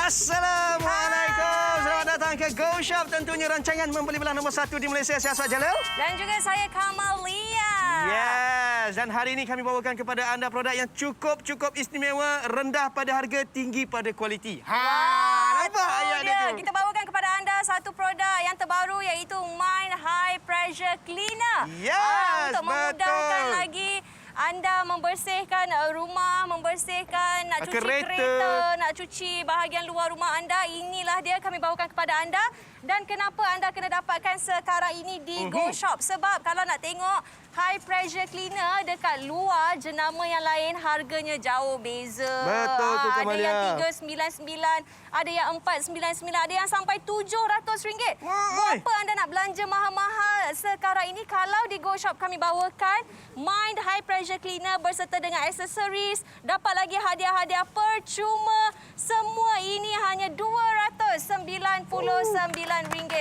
Assalamualaikum. Selamat datang ke Go Shop. Tentunya rancangan membeli belah nombor 1 di Malaysia. Saya Aswad Jalil. Dan juga saya Kamalia. Yes. Dan hari ini kami bawakan kepada anda produk yang cukup istimewa, rendah pada harga, tinggi pada kualiti. Nampak ayat dia? Kita bawakan kepada anda satu produk yang terbaru iaitu Mind High Pressure Cleaner. Yes, untuk memudahkan lagi anda membersihkan rumah, membersihkan, nak cuci kereta, nak cuci bahagian luar rumah anda. Inilah dia kami bawakan kepada anda. Dan kenapa anda kena dapatkan sekarang ini di Go Shop? Sebab kalau nak tengok high pressure cleaner dekat luar jenama yang lain harganya jauh beza. Betul tu Kamalia. Ada yang 399, ada yang 499, ada yang sampai RM700. Berapa anda nak belanja mahal-mahal sekarang ini kalau di Go Shop kami bawakan Mind High Pressure Cleaner berserta dengan aksesoris, dapat lagi hadiah-hadiah percuma. Semua ini hanya RM299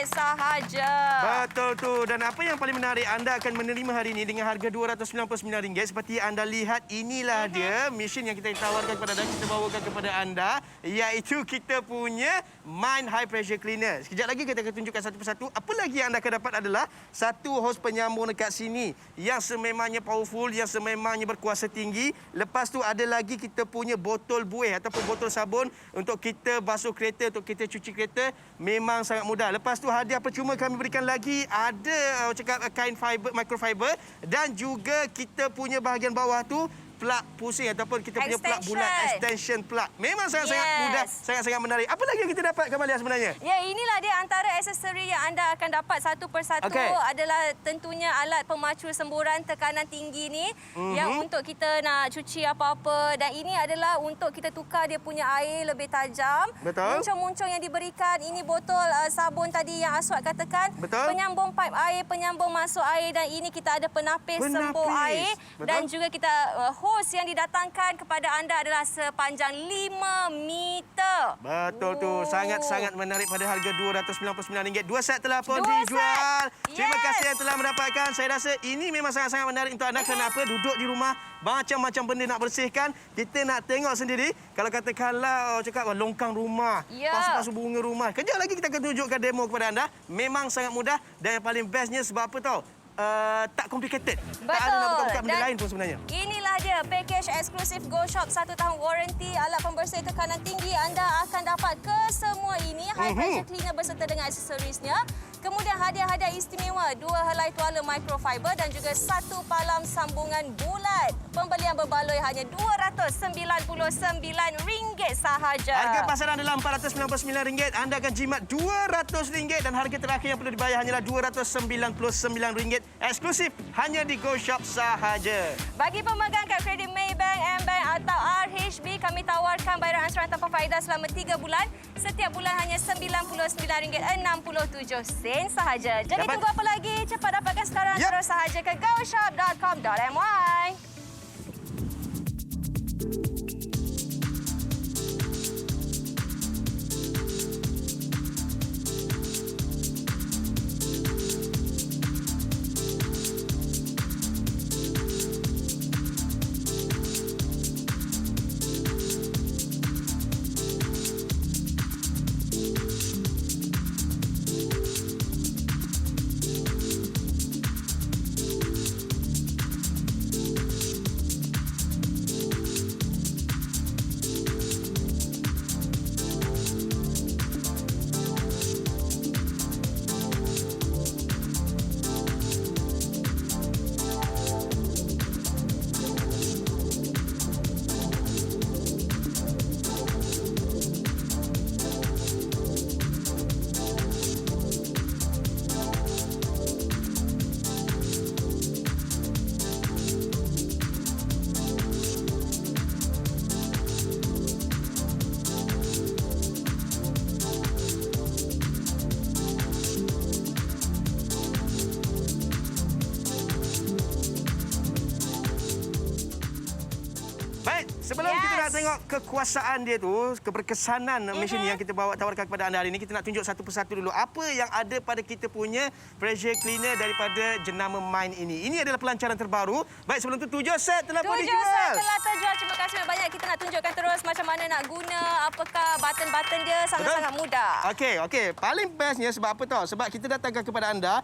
sahaja. Betul tu. Dan apa yang paling menarik, anda akan menerima hari ini dengan harga RM299. Seperti anda lihat, inilah dia mesin yang kita tawarkan kepada anda, kita bawakan kepada anda, iaitu kita punya Mind High Pressure Cleaner. Sekejap lagi kita akan tunjukkan satu persatu. Apa lagi yang anda akan dapat adalah satu hos penyambung dekat sini yang sememangnya powerful, yang sememangnya berkuasa tinggi. Lepas tu ada lagi kita punya botol buih ataupun botol sabun untuk kita basuh kereta, untuk kita cuci kereta. Memang sangat mudah. Lepas tu hadiah percuma kami berikan lagi ada kain fiber, microfiber, dan juga kita punya bahagian bawah tu plug pusing ataupun kita punya plug bulat, extension plug. Memang sangat-sangat mudah, sangat-sangat menarik. Apa lagi yang kita dapat, Kamalia, sebenarnya? Ya, inilah dia antara aksesori yang anda akan dapat satu persatu adalah tentunya alat pemacu semburan tekanan tinggi ni yang untuk kita nak cuci apa-apa, dan ini adalah untuk kita tukar dia punya air lebih tajam. Betul. Muncung-muncung yang diberikan, ini botol sabun tadi yang Aswad katakan. Betul. Penyambung pipe air, penyambung masuk air, dan ini kita ada penapis sembur air. Betul. Dan juga kita hos yang didatangkan kepada anda adalah sepanjang 5 meter. Betul tu. Sangat-sangat menarik pada harga RM299. 2 set telah pun dijual. Terima kasih yang telah mendapatkan. Saya rasa ini memang sangat-sangat menarik untuk anda. Kenapa? Duduk di rumah, macam-macam benda nak bersihkan. Kita nak tengok sendiri. Kalau katakanlah longkang rumah, pasu-pasu bunga rumah. Kejap lagi kita akan tunjukkan demo kepada anda. Memang sangat mudah, dan yang paling bestnya sebab apa tahu? Tak complicated. Betul. Tak ada nak buka-buka benda lain pun sebenarnya. Inilah dia package eksklusif Go Shop 1 tahun warranty alat pembersih tekanan tinggi. Anda akan dapat kesemua ini high pressure cleaner berserta dengan aksesorisnya. Kemudian hadiah-hadiah istimewa 2 helai tuala microfiber dan juga 1 palam sambungan bulat. Pembelian berbaloi hanya RM299 sahaja. Harga pasaran adalah RM499. Anda akan jimat RM200 dan harga terakhir yang perlu dibayar hanyalah RM299. Eksklusif hanya di Go Shop sahaja. Bagi pemegang kad kredit Maybank, M-Bank atau RHB, kami tawarkan bayaran ansuran tanpa faedah selama 3 bulan. Setiap bulan hanya RM99.67 sahaja. Jadi tunggu apa lagi? Cepat dapatkan sekarang terus sahaja ke goshop.com.my. Sebelum kita nak tengok kekuasaan dia tu, keberkesanan mesin yang kita bawa tawarkan kepada anda hari ini, kita nak tunjuk satu persatu dulu apa yang ada pada kita punya pressure cleaner daripada jenama Mind ini. Ini adalah pelancaran terbaru. Baik, sebelum tu 7 set telah pun dijual. 7 set telah terjual. Terima kasih banyak. Kita nak tunjukkan terus macam mana nak guna, apakah button-button dia sangat-sangat mudah. Okey. Paling bestnya sebab apa tahu? Sebab kita datangkan kepada anda,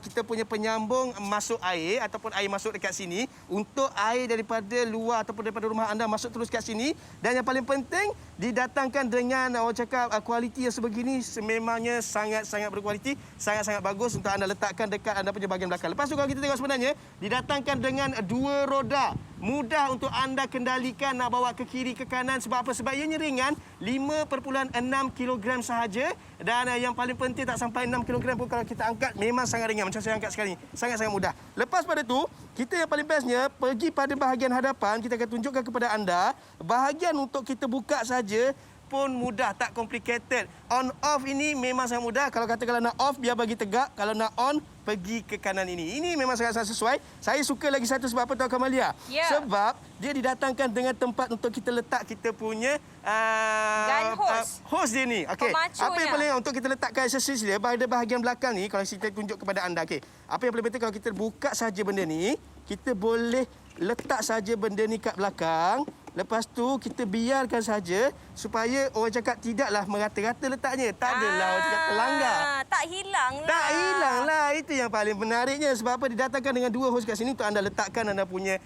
kita punya penyambung masuk air ataupun air masuk dekat sini untuk air daripada luar ataupun daripada rumah anda masuk terus kat sini. Dan yang paling penting, didatangkan dengan orang cakap kualiti yang sebegini sememangnya sangat-sangat berkualiti, sangat-sangat bagus untuk anda letakkan dekat anda punya bahagian belakang. Lepas tu kalau kita tengok sebenarnya, didatangkan dengan 2 roda. Mudah untuk anda kendalikan nak bawa ke kiri ke kanan. Sebab apa? Sebab ianya ringan, 5.6 kilogram sahaja. Dan yang paling penting tak sampai 6 kilogram pun kalau kita angkat memang sangat ringan. Macam saya angkat sekarang ni. Sangat-sangat mudah. Lepas pada tu, kita yang paling bestnya pergi pada bahagian hadapan. Kita akan tunjukkan kepada anda bahagian untuk kita buka saja pun mudah, tak complicated. On off ini memang sangat mudah. Kalau nak off biar bagi tegak, kalau nak on pergi ke kanan ini. Ini memang sangat-sangat sesuai. Saya suka lagi satu sebab apa tahu Kamalia? Ya. Sebab dia didatangkan dengan tempat untuk kita letak kita punya gun hose. Hose dia ni. Okey. Pemacunya. Apa yang paling untuk kita letakkan aksesoris dia pada bahagian belakang ni kalau kita tunjuk kepada anda. Okey. Apa yang paling penting kalau kita buka saja benda ni, kita boleh letak saja benda ni kat belakang. Lepas tu kita biarkan saja supaya orang cakap tidaklah merata-rata letaknya. Tak adalah orang cakap terlanggar. Tak hilang lah. Tak hilang lah. Itu yang paling menariknya. Sebab apa? Didatangkan dengan 2 hose kat sini untuk anda letakkan anda punya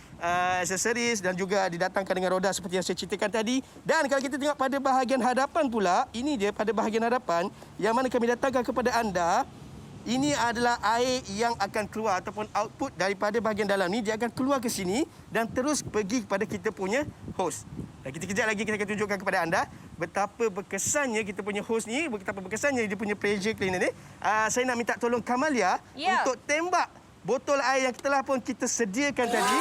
aksesoris dan juga didatangkan dengan roda seperti yang saya ceritakan tadi. Dan kalau kita tengok pada bahagian hadapan pula, ini dia pada bahagian hadapan yang mana kami datangkan kepada anda. Ini adalah air yang akan keluar ataupun output daripada bahagian dalam ni. Dia akan keluar ke sini dan terus pergi kepada kita punya hose. Dan kita kejap lagi kita akan tunjukkan kepada anda betapa berkesannya kita punya hose ni, betapa berkesannya dia punya pressure cleaner ni. Saya nak minta tolong Kamalia untuk tembak botol air yang telah pun kita sediakan tadi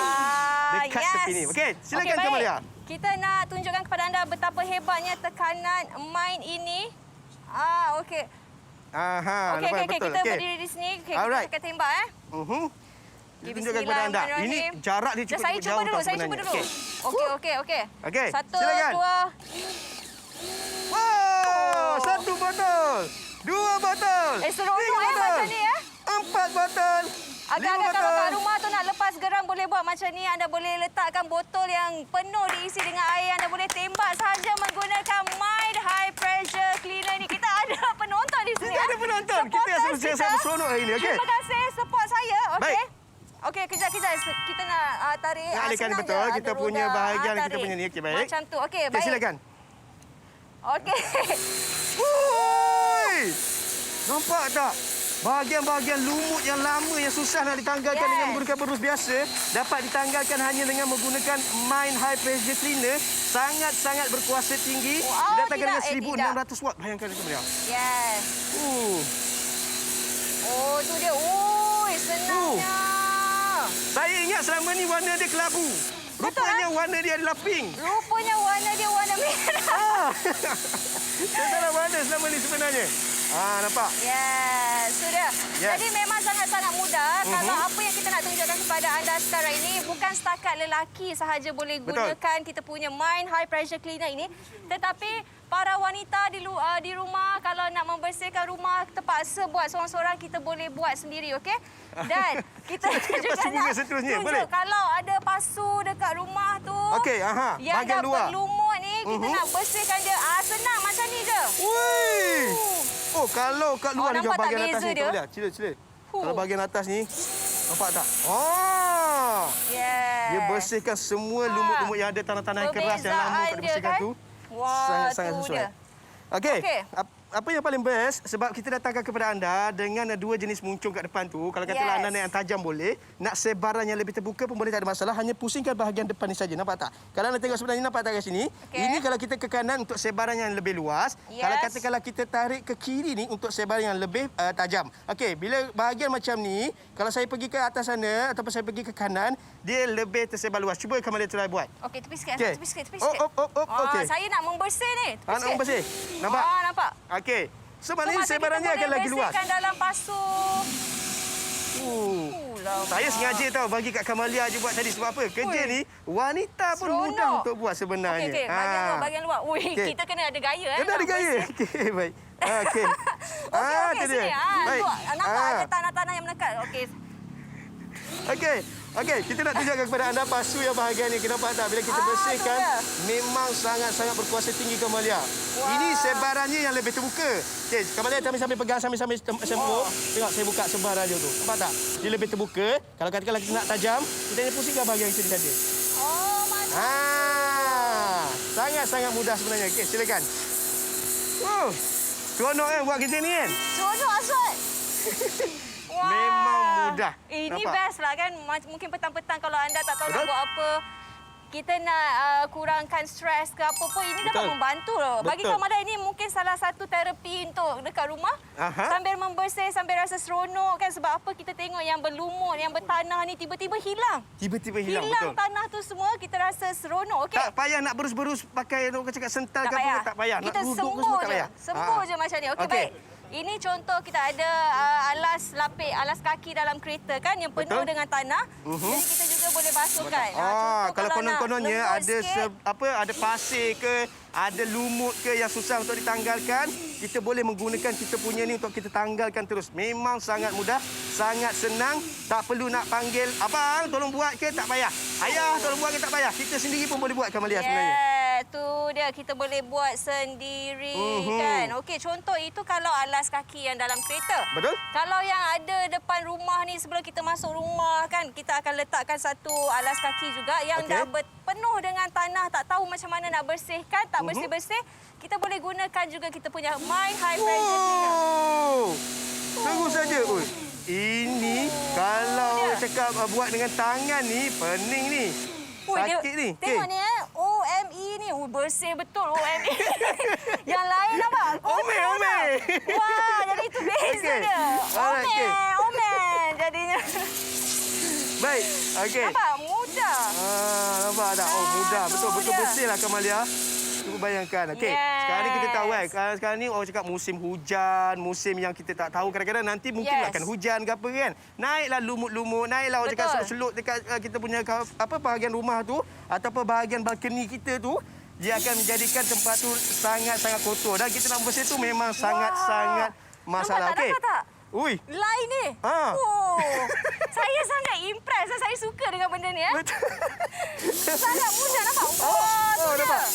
dekat tepi ni. Okey, silakan Kamalia. Kita nak tunjukkan kepada anda betapa hebatnya tekanan main ini. Okey. Okey, kita berdiri di sini. Kita akan tembak Kita tunjukkan kepada anda. Ini jarak dia cukup jauh tau sebenarnya. Saya cuba dulu. Okey. 1, silakan. 2. Wow, 1 botol. 2 botol. Seronok macam ni 4 botol. Agak-agak kalau kat rumah tu nak lepas geram boleh buat macam ni. Anda boleh letakkan botol yang penuh diisi dengan air. Anda boleh tembak sahaja menggunakan Mind High Pressure Cleaner ni. Kita ada penonton di sini. Kita ada penonton. Kita yang sangat seronok hari ini. Okay? Terima kasih support saya. Okey. Baik. Okey, kejap. Kita nak tarik. Nak alihkan betul. Kita punya bahagian kita punya ni. Okey, baik. Macam tu. Okey, baik. Silakan. Okey. Nampak tak? Bahagian-bahagian lumut yang lama yang susah nak ditanggalkan dengan menggunakan berus biasa dapat ditanggalkan hanya dengan menggunakan Mind High Pressure Cleaner. Sangat-sangat berkuasa tinggi. Didatangkan dengan 1,600 watt. Bayangkan itu beliau. Yes. Tu dia. Senangnya. Saya ingat selama ni warna dia kelabu. Rupanya warna dia adalah pink. Rupanya warna dia warna merah. Saya salah warna selama ni sebenarnya. Nampak? Yes, sudah. Yes. Jadi memang sangat-sangat mudah. Kalau apa yang kita nak tunjukkan kepada anda sekarang ini bukan setakat lelaki sahaja boleh gunakan kita punya Mind High Pressure Cleaner ini, tetapi para wanita di rumah kalau nak membersihkan rumah terpaksa buat seorang-seorang, kita boleh buat sendiri, okey? Dan kita juga nak tunjuk kalau ada pasu dekat rumah tu yang dah berlumut ni, kita nak bersihkan dia. Senang macam ni je. Kalau kat luar ni bahagian atas ni dia. Cila. Kalau bahagian atas ni, nampak tak? Yes. Dia bersihkan semua lumut-lumut yang ada, tanah-tanah yang keras yang lama kat dibersihkan tu. Sangat-sangat sesuai. Okey. Apa yang paling best sebab kita datangkan kepada anda dengan 2 jenis muncung kat depan tu. Kalau katalah anda nak yang tajam boleh, nak sebaran yang lebih terbuka pun boleh, tak ada masalah. Hanya pusingkan bahagian depan ni saja. Nampak tak? Kalau anda tengok sebenarnya, nampak tak kat sini? Ini kalau kita ke kanan untuk sebaran yang lebih luas. Kalau katakanlah kita tarik ke kiri ni untuk sebaran yang lebih tajam. Okey, bila bahagian macam ni, kalau saya pergi ke atas sana ataupun saya pergi ke kanan, dia lebih tersebar luas. Cuba Kamalia try buat. Okey, tepi sikit. Tepi sikit. Okey. Saya nak membersih ni. Nak membersih. Nampak? Nampak. Okey. So, maknanya sebarannya akan lagi luas. Bersihkan dalam pasu. Saya sengaja tahu bagi kat Kamalia je buat tadi. Sebab apa? Kerja ni wanita pun mudah untuk buat sebenarnya. Okey, bahagian luar. Kita kena ada gaya. Kena ada gaya. Okey, baik. Okey. Okey, sini. Nampak ada tanah-tanah yang melekat. Okey. Okey. Okey, kita nak tunjukkan kepada anda pasu yang bahagian ni. Kita nampak tak? Bila kita bersihkan, memang sangat-sangat berkuasa tinggi Kamalia. Ini sebarannya yang lebih terbuka. Okey, Kamalia sambil pegang, sambil sembur. Tengok, saya buka sebaran dia tu. Nampak tak? Dia lebih terbuka. Kalau katakanlah kita nak tajam, kita hanya pusingkan bahagian itu saja. Oh, mantap. Sangat-sangat mudah sebenarnya. Okey, silakan. Seronok kan buat kerja ni kan? Seronok, Aswad. Wah. Memang mudah. Ini Nampak? best lah kan. Mungkin petang-petang kalau anda tak tahu Betul? nak buat apa, kita nak kurangkan stres ke apa pun, ini dapat Betul. membantu loh. Bagi Betul. Kamalia ini mungkin salah satu terapi untuk dekat rumah. Aha. Sambil membersih, sambil rasa seronok kan. Sebab apa kita tengok yang berlumut, yang bertanah ni tiba-tiba hilang. Tiba-tiba hilang, Hilang betul. tanah tu semua, kita rasa seronok. Okey. Tak payah nak berus-berus pakai orang cakap sental ke apa, tak payah. Kita Nak duduk sembuh semua je. tak payah. Sembuh je macam ni. Okey, Okey. baik. Ini contoh kita ada alas lapik, alas kaki dalam kereta kan yang penuh Betul. dengan tanah. Jadi kita juga boleh basuhkan. Kalau konon-kononnya nak ada lembut sikit, ada pasir ke, ada lumut ke yang susah untuk ditanggalkan, kita boleh menggunakan kita punya ni untuk kita tanggalkan terus. Memang sangat mudah, sangat senang, tak perlu nak panggil abang tolong buat ke, tak payah. Ayah tolong buat ke, tak payah. Kita sendiri pun boleh buat Kamalia sebenarnya. tu dia kita boleh buat sendiri kan. Okey, contoh itu kalau alas kaki yang dalam kereta. Betul. Kalau yang ada depan rumah ni sebelum kita masuk rumah kan, kita akan letakkan satu alas kaki juga yang dah penuh dengan tanah, tak tahu macam mana nak bersihkan, tak bersih-bersih, kita boleh gunakan juga kita punya My High Pressure Cleaner. Tunggu saja. Ini kalau cakap buat dengan tangan ni, pening ni. Sakit ni. Tengok ni OME ni. Bersih betul OME. Yang lain apa? Ome. Wah, jadi itu beza dia. Omen jadinya. Baik. Okey. Nampak? Mudah. Nampak tak? Mudah. Betul-betul bersih lah Kamalia. Cuba bayangkan. Okey. Sekarang ni kita tahu kan. Sekarang ni orang cakap musim hujan, musim yang kita tak tahu kadang-kadang nanti mungkin akan hujan ke apa kan. Naiklah lumut-lumut, naiklah orang cakap seluk-seluk dekat kita punya bahagian rumah tu ataupun bahagian balkoni kita tu. Dia akan menjadikan tempat tu sangat-sangat kotor. Dan kita nak bersih tu memang sangat-sangat masalah. Nampak tak? Ui. Lain ni. Saya sangat impress. Saya suka dengan benda ni. Sangat mudah nampak. Nampak?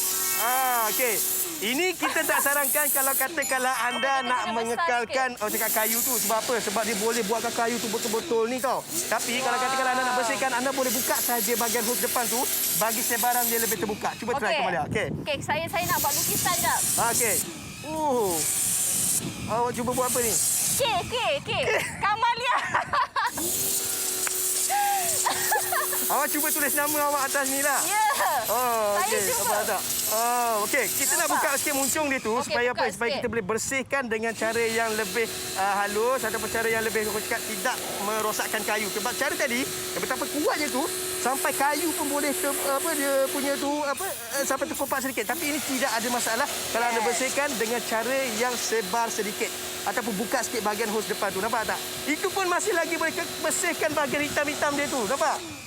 Okey. Ini kita tak sarankan kalau katakanlah anda nak mengekalkan cakap kayu tu. Sebab apa? Sebab dia boleh buatkan kayu tu betul-betul ni tau. Tapi kalau katakanlah anda nak bersihkan, anda boleh buka saja bahagian hose depan tu bagi sebaran dia lebih terbuka. Cuba try Kamalia. Okey. Okey, saya nak buat lukisan jap. Okey. Awak cuba buat apa ni? Kek. Kamalia. Awak cuba tulis nama awak atas ni lah. Ya. Okey. Saya cuba. Nampak tak? Okey. Kita nak buka sikit muncung dia tu supaya apa? Supaya kita boleh bersihkan dengan cara yang lebih halus ataupun cara yang lebih tidak merosakkan kayu. Sebab cara tadi, betapa kuatnya tu sampai kayu pun boleh dia punya tu sampai terkopak sedikit. Tapi ini tidak ada masalah kalau anda bersihkan dengan cara yang sebar sedikit ataupun buka sikit bahagian hose depan tu. Nampak tak? Itu pun masih lagi boleh bersihkan bahagian hitam-hitam dia tu. Nampak?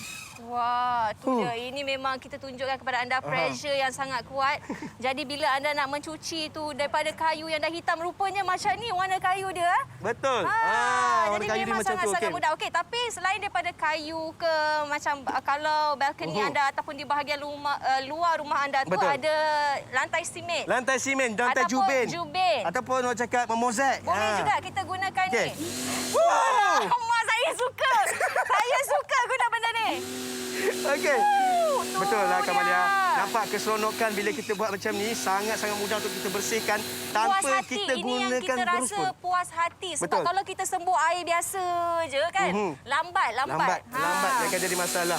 Wah, tu dia. Ini memang kita tunjukkan kepada anda pressure yang sangat kuat. Jadi bila anda nak mencuci tu daripada kayu yang dah hitam, rupanya macam ni warna kayu dia. Betul. Jadi memang sangat-sangat mudah. Okey, tapi selain daripada kayu ke macam kalau balkoni anda ataupun di bahagian luar rumah anda tu ada lantai simen. Lantai simen, lantai jubin. Ataupun orang cakap mozaik. Boleh juga kita gunakan ni. Mak, saya suka. Saya suka guna benda ni. Okey. Betul lah Kamalia. Nampak keseronokan bila kita buat macam ni. Sangat-sangat mudah untuk kita bersihkan tanpa kita gunakan ini yang kita rasa puas hati. Sebab kalau kita sembur air biasa je kan, lambat. Lambat dia akan jadi masalah.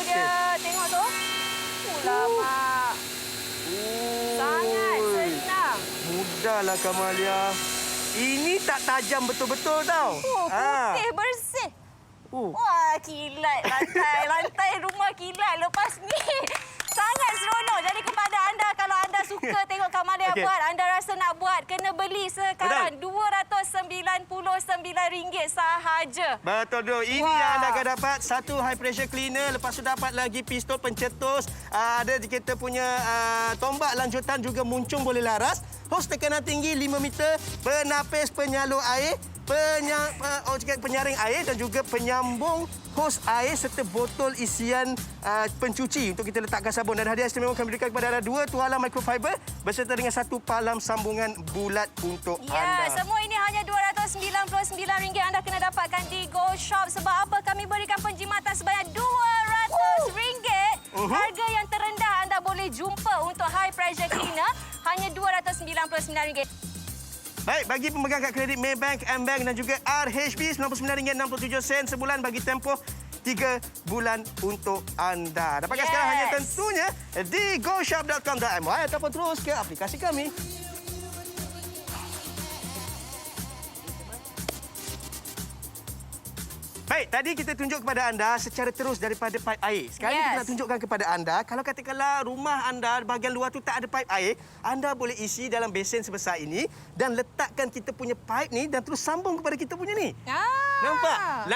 Dia. Tengok tu. Lama. Sangat senang. Mudahlah Kamalia. Ini tak tajam betul-betul tau. Putih bersih. Wah, kilat lantai rumah kilat lepas ni. Sangat seronok. Jadi kepada anda, kalau anda suka tengok Kamalia buat, anda rasa nak buat, kena beli sekarang. RM299 sahaja. Betul tu. Ini yang anda akan dapat. Satu high pressure cleaner. Lepas tu dapat lagi pistol pencetus. Ada kita punya tombak lanjutan juga muncung boleh laras. Hos tekanan tinggi 5 meter. Penapis penyalur air. penyaring air dan juga penyambung hos air serta botol isian pencuci untuk kita letakkan sabun. Dan hadiah istimewa kami berikan kepada anda 2 tualang microfiber beserta dengan 1 palam sambungan bulat untuk anda. Ya, semua ini hanya RM299 anda kena dapatkan di Go Shop. Sebab apa? Kami berikan penjimatan sebanyak RM200. Harga yang terendah anda boleh jumpa untuk high pressure cleaner hanya RM299. Baik, bagi pemegang kad kredit Maybank, AmBank dan juga RHB RM99.67 sebulan bagi tempoh 3 bulan untuk anda. Dapatkan sekarang hanya tentunya di goshop.com.my ataupun terus ke aplikasi kami. Baik, tadi kita tunjuk kepada anda secara terus daripada paip air. Sekarang kita nak tunjukkan kepada anda, kalau katakanlah rumah anda bahagian luar tu tak ada paip air, anda boleh isi dalam besen sebesar ini dan letakkan kita punya paip ni dan terus sambung kepada kita punya ni. Nampak?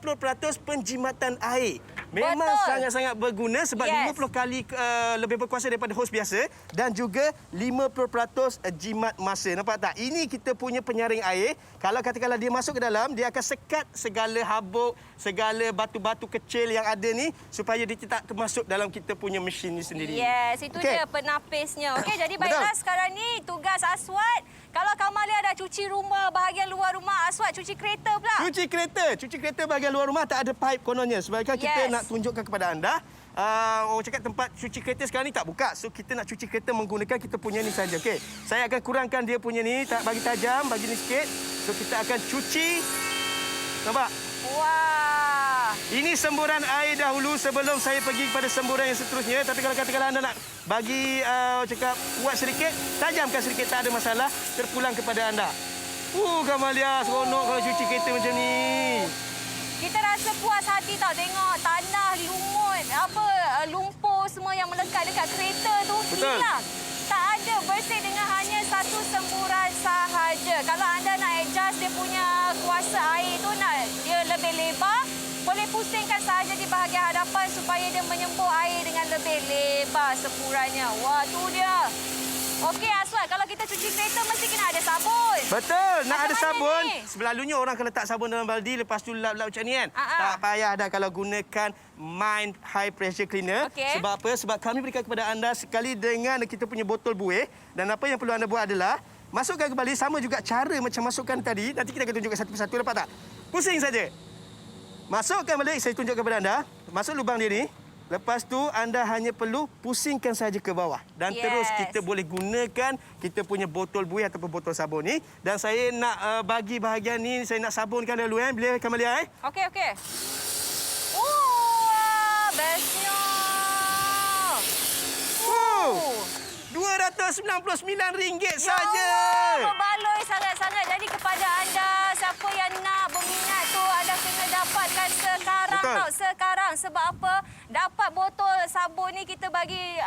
80% penjimatan air. Memang sangat-sangat berguna sebab 50 kali lebih berkuasa daripada hos biasa dan juga 50% jimat masa. Nampak tak? Ini kita punya penyaring air. Kalau katakanlah dia masuk ke dalam, dia akan sekat segala habuk, segala batu-batu kecil yang ada ni supaya dia tak termasuk dalam kita punya mesin ni sendiri. Yes, itu dia penapisnya. Okey, jadi baiklah sekarang ni tugas Aswad. Kalau Kamalia dah cuci rumah bahagian luar rumah, Aswad cuci kereta pula. Cuci kereta bahagian luar rumah tak ada paip kononnya. Sebab kita nak tunjukkan kepada anda, orang cakap tempat cuci kereta sekarang ni tak buka. So kita nak cuci kereta menggunakan kita punya ni saja. Okey. Saya akan kurangkan dia punya ni, tak bagi tajam, bagi ni sikit. So kita akan cuci. Nampak? Wah. Ini semburan air dahulu sebelum saya pergi kepada semburan yang seterusnya. Tapi kalau katakanlah anda nak bagi cakap kuat sedikit, tajamkan sedikit, tak ada masalah. Terpulang kepada anda. Kamalia, seronok kalau cuci kereta macam ni. Kita rasa puas hati tau tengok tanah, lumut, lumpur semua yang melekat dekat kereta tu hilang. Tak ada, bersih dengan hanya satu semburan sahaja. Kalau anda nak adjust dia punya kuasa air tu, nak dia lebih lebar, boleh pusingkan sahaja di bahagian hadapan supaya dia menyembur air dengan lebih lebar semburannya. Wah, tu dia. Okey Aswad, kalau kita cuci kereta mesti kena ada sabun. Betul, nak ada sabun. Ni? Selalunya orang akan letak sabun dalam baldi, lepas tu lap-lap macam ni kan. Tak payah dah kalau gunakan Mind High Pressure Cleaner. Sebab apa? Sebab kami berikan kepada anda sekali dengan kita punya botol buih. Dan apa yang perlu anda buat adalah masukkan kembali, sama juga cara macam masukkan tadi. Nanti kita akan tunjukkan satu persatu, dapat tak? Pusing saja. Masukkan balik, saya tunjuk kepada anda. Masuk lubang dia ni. Lepas tu anda hanya perlu pusingkan saja ke bawah. Dan terus kita boleh gunakan kita punya botol buih ataupun botol sabun ni. Dan saya nak bagi bahagian ni, saya nak sabunkan dulu bila Kamalia Okey. Bestnya. RM299 saja. Berbaloi sangat-sangat. Jadi kepada anda, siapa yang nak berminat tu, anda kena dapatkan sekarang tau. Sekarang. Sebab apa? Dapat botol sabun ni kita bagi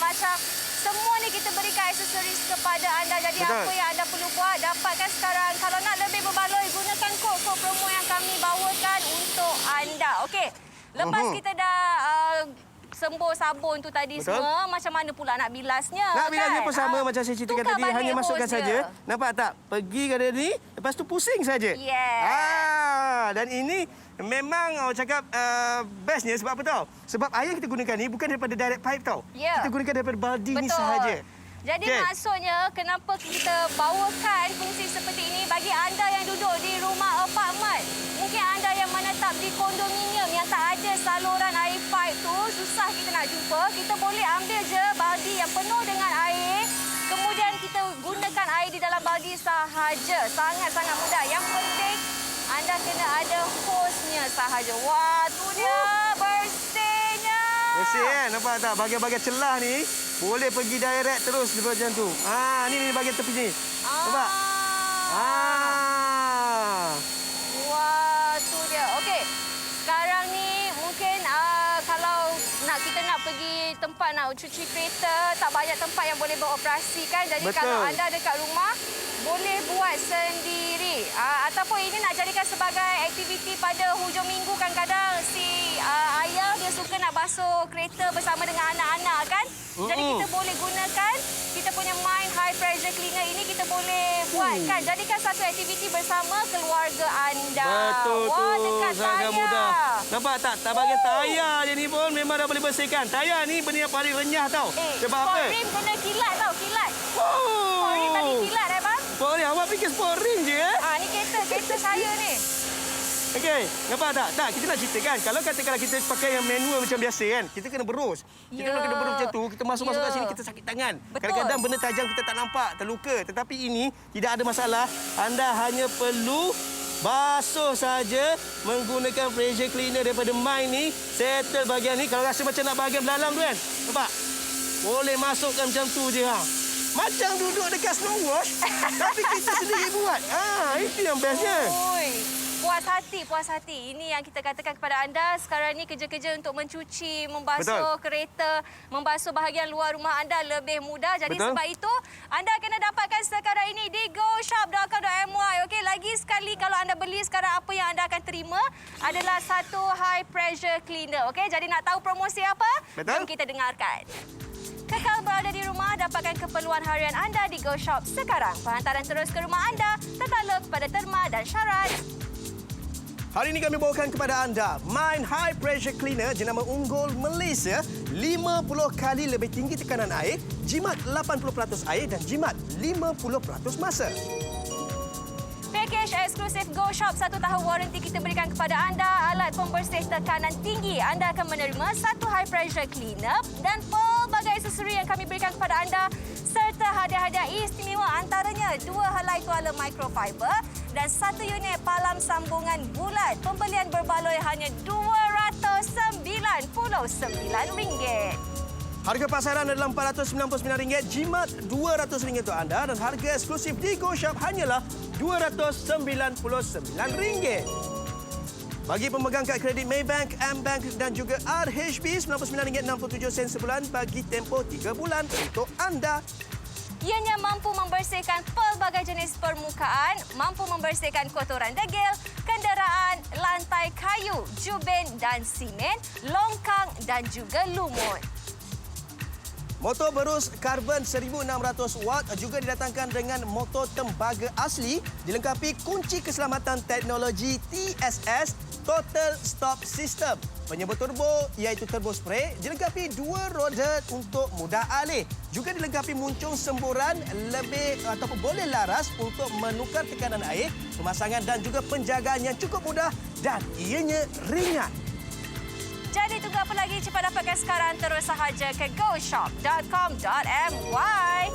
macam semua ni kita berikan aksesoris kepada anda. Jadi apa yang anda perlu buat, dapatkan sekarang. Kalau nak lebih berbaloi, gunakan kod promo yang kami bawakan untuk anda. Okey. Lepas kita dah sembur sabun tu tadi semua, macam mana pula nak bilasnya? Nak bilasnya pun sama macam saya ceritakan tadi, hanya masukkan saja. Nampak tak? Pergi ke ni, lepas tu pusing saja. Dan ini memang orang cakap bestnya sebab apa tahu? Sebab air kita gunakan ni bukan daripada direct pipe tau. Kita gunakan daripada baldi ni sahaja. Jadi maksudnya kenapa kita bawakan fungsi seperti ini bagi anda yang duduk di rumah apartmen. Mungkin anda yang menetap di kondominium yang tak ada saluran air pipe tu, susah kita nak jumpa. Kita boleh ambil je baldi yang penuh dengan air. Kemudian kita gunakan air di dalam baldi sahaja. Sangat-sangat mudah. Yang penting anda kena ada hosnya sahaja. Wah, tu dia bersihnya. Bersih kan? Nampak tak? Bahagian-bahagian celah ni boleh pergi direct terus macam tu. Ni bahagian tepi ni. Nampak? Wah, tu dia. Okey. Sekarang ni mungkin kalau kita nak pergi tempat nak cuci kereta, tak banyak tempat yang boleh beroperasi kan. Jadi kalau anda dekat rumah, boleh buat sendiri. Ataupun ini nak jadikan sebagai aktiviti pada hujung minggu. Kadang-kadang si ayah dia suka nak basuh kereta bersama dengan anak-anak kan. Jadi kita boleh gunakan kita punya Mind High high pressure cleaner ini kita boleh buatkan. Jadikan satu aktiviti bersama keluarga anda. Betul Wah, tu. dekat Sangat tayar. mudah. Nampak tak? Tak bahagian tayar je ni pun memang dah boleh bersihkan. Tayar ni benda yang paling renyah tau. Sebab apa? Sport rim kena kilat tau, kilat. Oh. Sport rim tadi kilat bang. Sport rim. Awak fikir sport rim je Ni kereta saya ni. Okey, nampak tak? Tak, kita nak ceritakan. Kalau katakanlah kita pakai yang manual macam biasa kan, kita kena berus. Kita Ya. kalau kena berus macam tu, kita masuk-masuk Ya. kat sini, kita sakit tangan. Betul. Kadang-kadang benda tajam kita tak nampak, terluka. Tetapi ini tidak ada masalah. Anda hanya perlu basuh saja menggunakan pressure cleaner daripada Mine ni. Settle bahagian ni. Kalau rasa macam nak bahagian belalang tu kan, nampak? Boleh masukkan macam tu je. Macam duduk dekat snow wash, tapi kita sendiri buat. Itu yang bestnya. Oi. Puas hati. Ini yang kita katakan kepada anda. Sekarang ni kerja-kerja untuk mencuci, membasuh kereta, membasuh bahagian luar rumah anda lebih mudah. Jadi Betul. sebab itu, anda kena dapatkan sekarang ini di goshop.com.my. Okey, lagi sekali kalau anda beli sekarang, apa yang anda akan terima adalah satu high pressure cleaner. Okey, jadi nak tahu promosi apa? Betul. Jom kita dengarkan. Kekal berada di rumah, dapatkan keperluan harian anda di GoShop sekarang. Penghantaran terus ke rumah anda, tertakluk pada terma dan syarat. Hari ini kami bawakan kepada anda Mine High Pressure Cleaner jenama unggul Malaysia, 50 kali lebih tinggi tekanan air, jimat 80% air dan jimat 50% masa. Pakej eksklusif GoShop 1 tahun waranti kita berikan kepada anda alat pembersih tekanan tinggi. Anda akan menerima satu high pressure cleaner dan pelbagai aksesori yang kami berikan kepada anda serta hadiah-hadiah istimewa antaranya 2 helai tuala microfiber dan 1 unit palam sambungan bulat. Pembelian berbaloi hanya RM299. Harga pasaran adalah RM499, jimat RM200 untuk anda dan harga eksklusif di GoShop hanyalah RM299. Bagi pemegang kad kredit Maybank, M-Bank dan juga RHB, RM99.67 sebulan bagi tempoh 3 bulan untuk anda. Ianya mampu membersihkan pelbagai jenis permukaan, mampu membersihkan kotoran degil, kenderaan, lantai kayu, jubin dan simen, longkang dan juga lumut. Motor berus karbon 1600 watt juga didatangkan dengan motor tembaga asli dilengkapi kunci keselamatan teknologi TSS Total Stop System. Penyebut turbo iaitu turbo spray dilengkapi 2 roda untuk mudah alih. Juga dilengkapi muncung semburan lebih ataupun boleh laras untuk menukar tekanan air, pemasangan dan juga penjagaan yang cukup mudah dan ianya ringan. Jadi tunggu apa lagi? Cepat dapatkan sekarang terus sahaja ke goshop.com.my.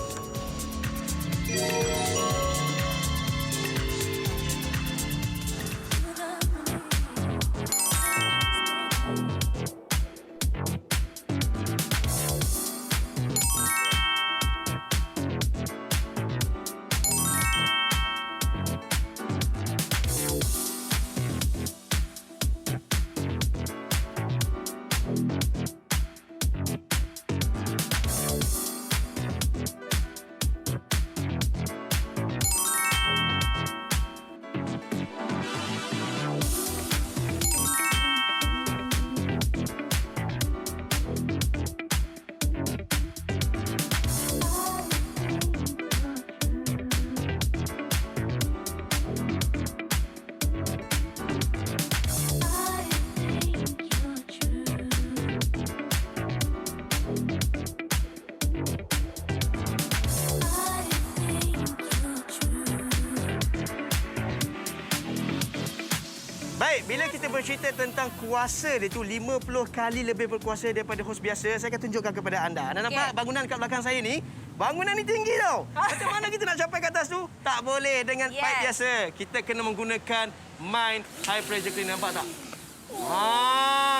Baik, bila kita bercerita tentang kuasa dia tu 50 kali lebih berkuasa daripada hos biasa, saya akan tunjukkan kepada anda. Anda nampak bangunan kat belakang saya ni? Bangunan ni tinggi tau. Macam mana kita nak capai ke atas tu? Tak boleh dengan pipe biasa. Kita kena menggunakan Mine High Pressure Cleaner. Nampak tak?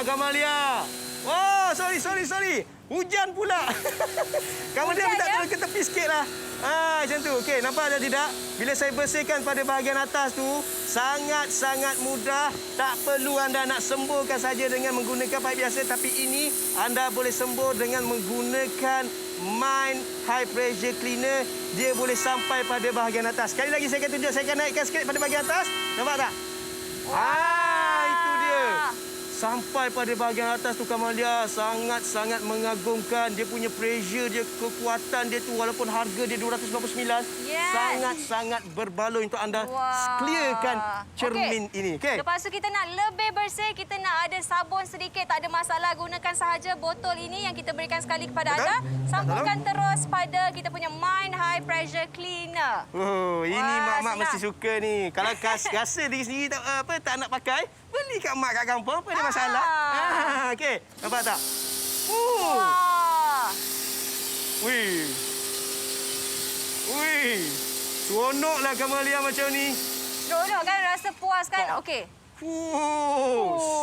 Gamalia. Oh, sorry. Hujan pula. Kamu dia minta turun ke tepi sikit lah. Macam tu. Okey, nampak ada tidak? Bila saya bersihkan pada bahagian atas tu, sangat-sangat mudah. Tak perlu anda nak semburkan saja dengan menggunakan pipe biasa. Tapi ini anda boleh sembur dengan menggunakan Mine High Pressure Cleaner. Dia boleh sampai pada bahagian atas. Sekali lagi saya akan tunjuk. Saya akan naikkan sikit pada bahagian atas. Nampak tak? Itu dia. sampai pada bahagian atas tu Kamalia, sangat-sangat mengagumkan. Dia punya pressure dia, kekuatan dia tu walaupun harga dia 299, sangat-sangat berbaloi untuk anda clearkan cermin ini. Okey. Lepas tu kita nak lebih bersih, kita nak ada sabun sedikit, tak ada masalah. Gunakan sahaja botol ini yang kita berikan sekali kepada anda. Sambungkan terus pada kita punya Mind High Pressure Cleaner. Oh, ini mak-mak mesti suka ni. Kalau rasa diri sendiri tak nak pakai, beli kat mak kat kampung, apa ada masalah? Okey, nampak tak? Wah. Wih. Wih. Seronoklah Kamalia macam ni. Seronok kan, rasa puas kan? Okey.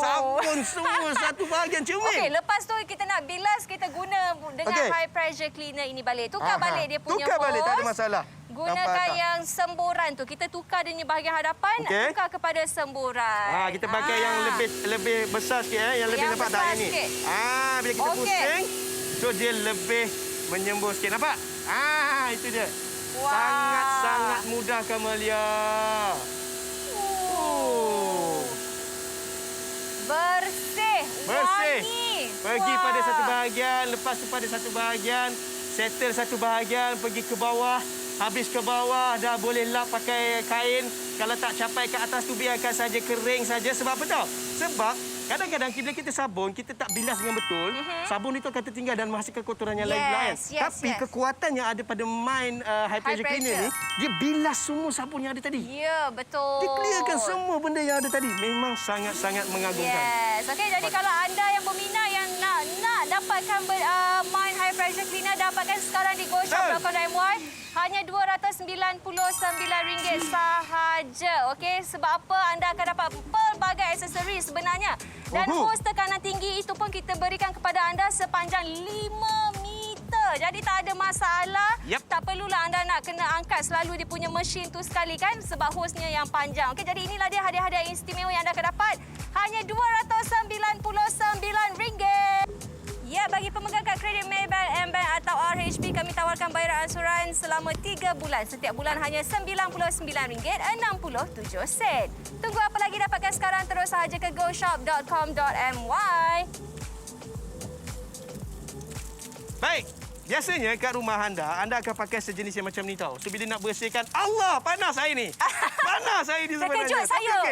Sabun semua satu bahagian cermin. Okey, lepas tu kita nak bilas, kita guna dengan high pressure cleaner ini balik. Tukar balik dia punya Tukar hose. balik, tak ada masalah. Gunakan yang semburan tu. Kita tukar dia punya bahagian hadapan, tukar kepada semburan. Kita pakai yang lebih besar sikit, yang lebih nampak tak ini. Bila kita pusing, so dia lebih menyembur sikit. Nampak? Itu dia. Sangat-sangat mudah Kamalia. Bersih. Wangi. Pergi pada satu bahagian, lepas tu pada satu bahagian, settle satu bahagian, pergi ke bawah. Habis ke bawah, dah boleh lap pakai kain. Kalau tak capai ke atas tu, biarkan saja kering saja. Sebab apa tahu? Sebab kadang-kadang bila kita sabun, kita tak bilas dengan betul, sabun itu akan tertinggal dan menghasilkan kotoran yang lain. Tapi kekuatan yang ada pada Mind High Pressure Cleaner ni, dia bilas semua sabun yang ada tadi. Ya, betul. Dia clearkan semua benda yang ada tadi. Memang sangat-sangat mengagumkan. Okey, jadi kalau anda yang berminat yang nak dapatkan Mind High Pressure Cleaner, dapatkan sekarang di goshop.com.my. Hanya RM299 sahaja. Okey, sebab apa? Anda akan dapat pelbagai aksesori sebenarnya. Dan hos tekanan tinggi itu pun kita berikan kepada anda sepanjang 5 meter. Jadi tak ada masalah. Tak perlulah anda nak kena angkat selalu dia punya mesin tu sekali kan, sebab hosnya yang panjang. Okey, jadi inilah dia hadiah-hadiah istimewa yang anda akan dapat. Hanya RM299. Ya, bagi pemegang kad kredit Maybank, M-Bank atau RHB, kami tawarkan bayaran ansuran selama 3 bulan. Setiap bulan hanya RM99.67. Tunggu apa lagi, dapatkan sekarang, terus sahaja ke goshop.com.my. Baik. Biasanya kat rumah anda akan pakai sejenis yang macam ni tau. So bila nak bersihkan, Allah, panas air ni. Panas air ni sebenarnya.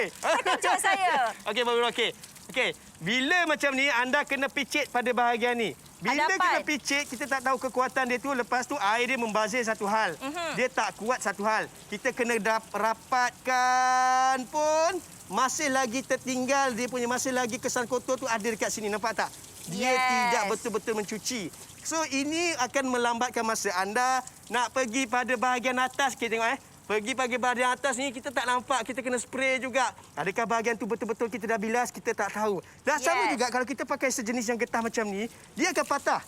Terkejut saya. Okey, baru okey. Okey, bila macam ni anda kena picit pada bahagian ni. Bila kena picit, kita tak tahu kekuatan dia tu. Lepas tu air dia membazir satu hal. Dia tak kuat satu hal. Kita kena rapatkan pun masih lagi tertinggal, dia punya masih lagi kesan kotor tu ada dekat sini. Nampak tak? Dia tidak betul-betul mencuci. So ini akan melambatkan masa anda nak pergi pada bahagian atas. Kita tengok pergi pagi bahagian atas ni kita tak nampak, kita kena spray juga. Adakah bahagian tu betul-betul kita dah bilas, kita tak tahu. Dan sama juga kalau kita pakai sejenis yang getah macam ni, dia akan patah.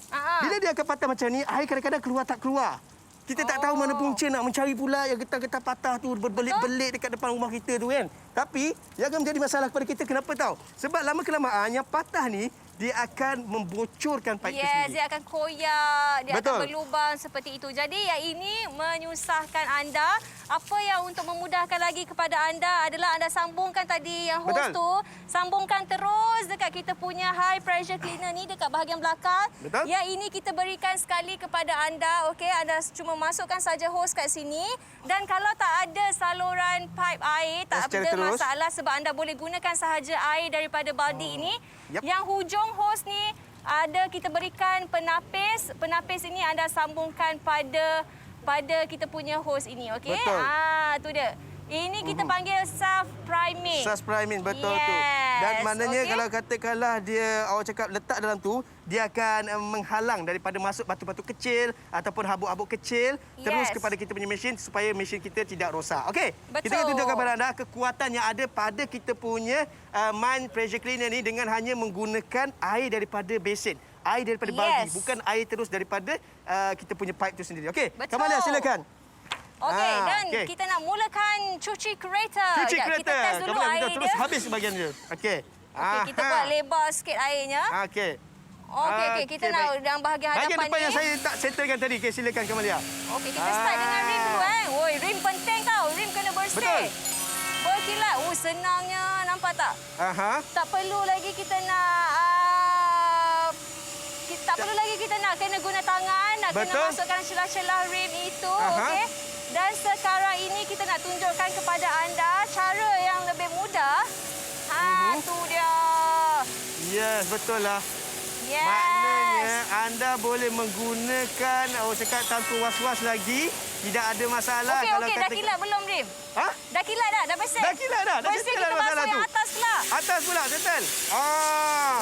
Bila dia akan patah macam ni, air kadang-kadang keluar tak keluar. Kita tak tahu mana punca nak mencari pula yang getah-getah patah tu berbelit-belit dekat depan rumah kita tu kan. Tapi yang akan menjadi masalah kepada kita, kenapa tahu? Sebab lama-kelamaan yang patah ni dia akan membocorkan pipe itu sendiri. Dia akan koyak, dia akan berlubang seperti itu. Jadi yang ini menyusahkan anda. Apa yang untuk memudahkan lagi kepada anda adalah anda sambungkan tadi yang hose tu, sambungkan terus dekat kita punya high pressure cleaner ni dekat bahagian belakang. Yang ini kita berikan sekali kepada anda. Okey, anda cuma masukkan saja hose kat sini, dan kalau tak ada saluran pipe air, tak ada masalah sebab anda boleh gunakan sahaja air daripada baldi ini. Yang hujung hose ni ada kita berikan penapis. Penapis ini anda sambungkan pada kita punya hose ini, okey? Tu dia. Ini kita panggil self priming. Self priming, betul tu. Dan maknanya kalau katakanlah dia awak cakap letak dalam tu, dia akan menghalang daripada masuk batu-batu kecil ataupun habuk-habuk kecil terus kepada kita punya mesin supaya mesin kita tidak rosak. Okey. Kita akan tunjukkan kepada anda kekuatan yang ada pada kita punya Mind Pressure Cleaner ni dengan hanya menggunakan air daripada besin. Air daripada baldi, bukan air terus daripada kita punya pipe tu sendiri. Okey. Kamalia, silakan. Okey, dan kita nak mulakan cuci kereta. Cuci kereta. Kita test dulu air dia. Terus habis bahagian dia. Okey. Okey, kita buat lebar sikit airnya. Okey. Okey, kita nak dalam bahagian hadapan ni. Bahagian depan yang saya tak settlekan tadi. Okey, silakan Kamalia. Okey, kita start dengan rim dulu. Oi, rim penting tau. Rim kena bersih. Betul. berkilat. Senangnya. Nampak tak? Aha. Tak perlu lagi kita nak... tak perlu lagi kita nak kena guna tangan. Nak Betul. kena masukkan celah-celah rim itu. Aha. Okey. Dan sekarang ini kita nak tunjukkan kepada anda cara yang lebih mudah. Tu dia. Yes, betul lah. Yes. Maknanya anda boleh menggunakan cakap tanpa was-was lagi. Tidak ada masalah. Okey, dah kilat belum, Rim? Ha? Dah kilat dah? Dah bersih? Dah kilat dah. Dah Bersih, settle kita dah masalah masuk tu. yang atas pula. Atas pula, betul.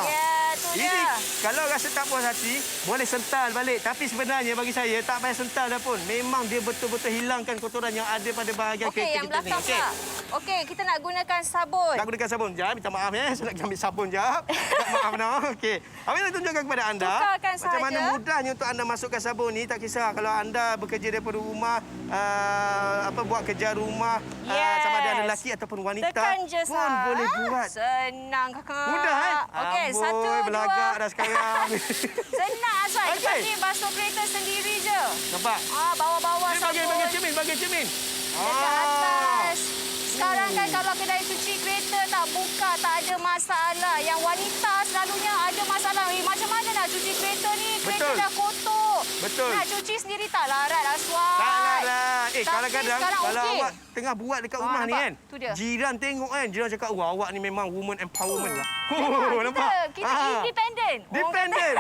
Ya, tu Ini dia. kalau rasa tak puas hati, boleh sental balik. Tapi sebenarnya bagi saya, tak payah sental dah pun. Memang dia betul-betul hilangkan kotoran yang ada pada bahagian Okey, kereta yang kita ni. belakang pula. Okey, kita nak gunakan sabun. Nak gunakan sabun. Sekejap, minta maaf ya. Saya nak ambil sabun sekejap. Minta maaf no. Okey. Apa yang nak tunjukkan kepada anda, Tukarkan macam mana sahaja. mudahnya untuk anda masukkan sabun ni. Tak kisah kalau anda bekerja daripada rumah, buat kerja rumah, sama ada anak lelaki ataupun wanita Tekan je, pun Sah. boleh buat. Senang, kakak. Mudah Okey, Amboi, satu, belagak dua. dah sekarang. Senang, Azwan. Okey. Kita ni basuh kereta sendiri je. Nampak? Bawa-bawa Ni sabun. bagi cermin. Dekat atas. Sekarang kan kalau kedai cuci kereta tak buka, tak ada masalah. Yang wanita selalunya ada masalah. Macam mana nak cuci kereta ni? Kereta Betul. dah kotor. Betul. Nak cuci sendiri tak larat, Aswan. Tak larat. Tapi Kadang-kadang sekarang kalau okey. awak tengah buat dekat rumah ni nampak? kan. Tu dia. Jiran tengok kan. Jiran cakap, wah awak ni memang woman empowerment lah. Kita independen. Dependent.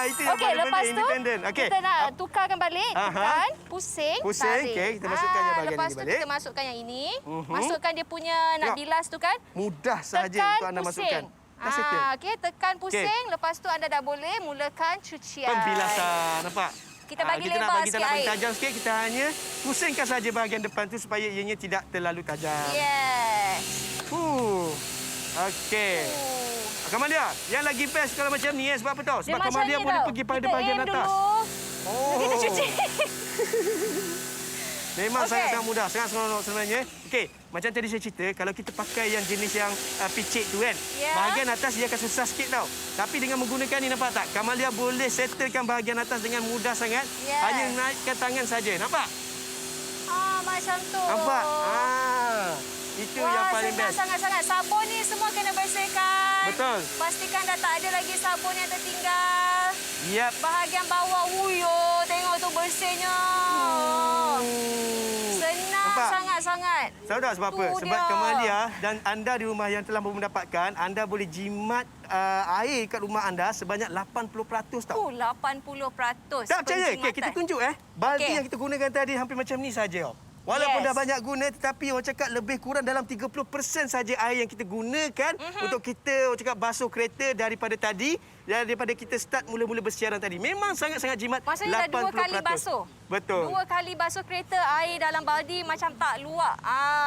Itu yang Okey, paling lepas penting, tu independent. Okey. kita nak tukarkan balik, Aha. tekan, pusing, Pusing, tarik. okey, kita masukkan yang bahagian lepas ini tu balik. kita masukkan yang ini. Mhm. Masukkan dia punya nak Ya. bilas tu kan. Mudah sahaja Tekan, untuk anda pusing. masukkan. Dah settle. Okey, tekan pusing. Lepas tu anda dah boleh mulakan cucian. Pembilasan, nampak? Kita bagi kita nak lebar bagi tak sikit nak bagi air. tajam sikit, kita hanya pusingkan saja bahagian depan tu supaya ianya tidak terlalu tajam. Yes. Okey. Kamalia, yang lagi best kalau macam ni sebab apa tahu? Dia Sebab macam Kamalia ni boleh tau. pergi pada Kita bahagian aim atas. Dulu. Oh. Kita cuci. Memang Okey. sangat-sangat mudah, sangat seronok sebenarnya. Okey, macam tadi saya cerita, kalau kita pakai yang jenis yang picit tu kan, Ya. bahagian atas dia akan susah sikit tau. Tapi dengan menggunakan ni, nampak tak? Kamalia boleh settlekan bahagian atas dengan mudah sangat. Ya. Hanya naikkan tangan saja. Nampak? Macam tu. Nampak? Itu yang paling senang best. sangat-sangat. Sabun ni semua kena bersihkan. Betul. Pastikan dah tak ada lagi sabun yang tertinggal. Yap. Bahagian bawah, tengok tu bersihnya. Senang Nampak? sangat-sangat. Tahu tak sebab apa? Tu Sebab dia. Kamalia dan anda di rumah yang telah mendapatkan, anda boleh jimat air kat rumah anda sebanyak 80% tau. 80%. Tak percaya? Okey, kita tunjuk Baldi Okey. yang kita gunakan tadi hampir macam ni saja. Walaupun Yes. dah banyak guna, tetapi orang cakap lebih kurang dalam 30% saja air yang kita gunakan untuk kita orang cakap basuh kereta daripada tadi, daripada kita start mula-mula bersiaran tadi. Memang sangat-sangat jimat. Maksudnya dah 2 kali 80%. basuh. Betul. 2 kali basuh kereta, air dalam baldi macam tak luak.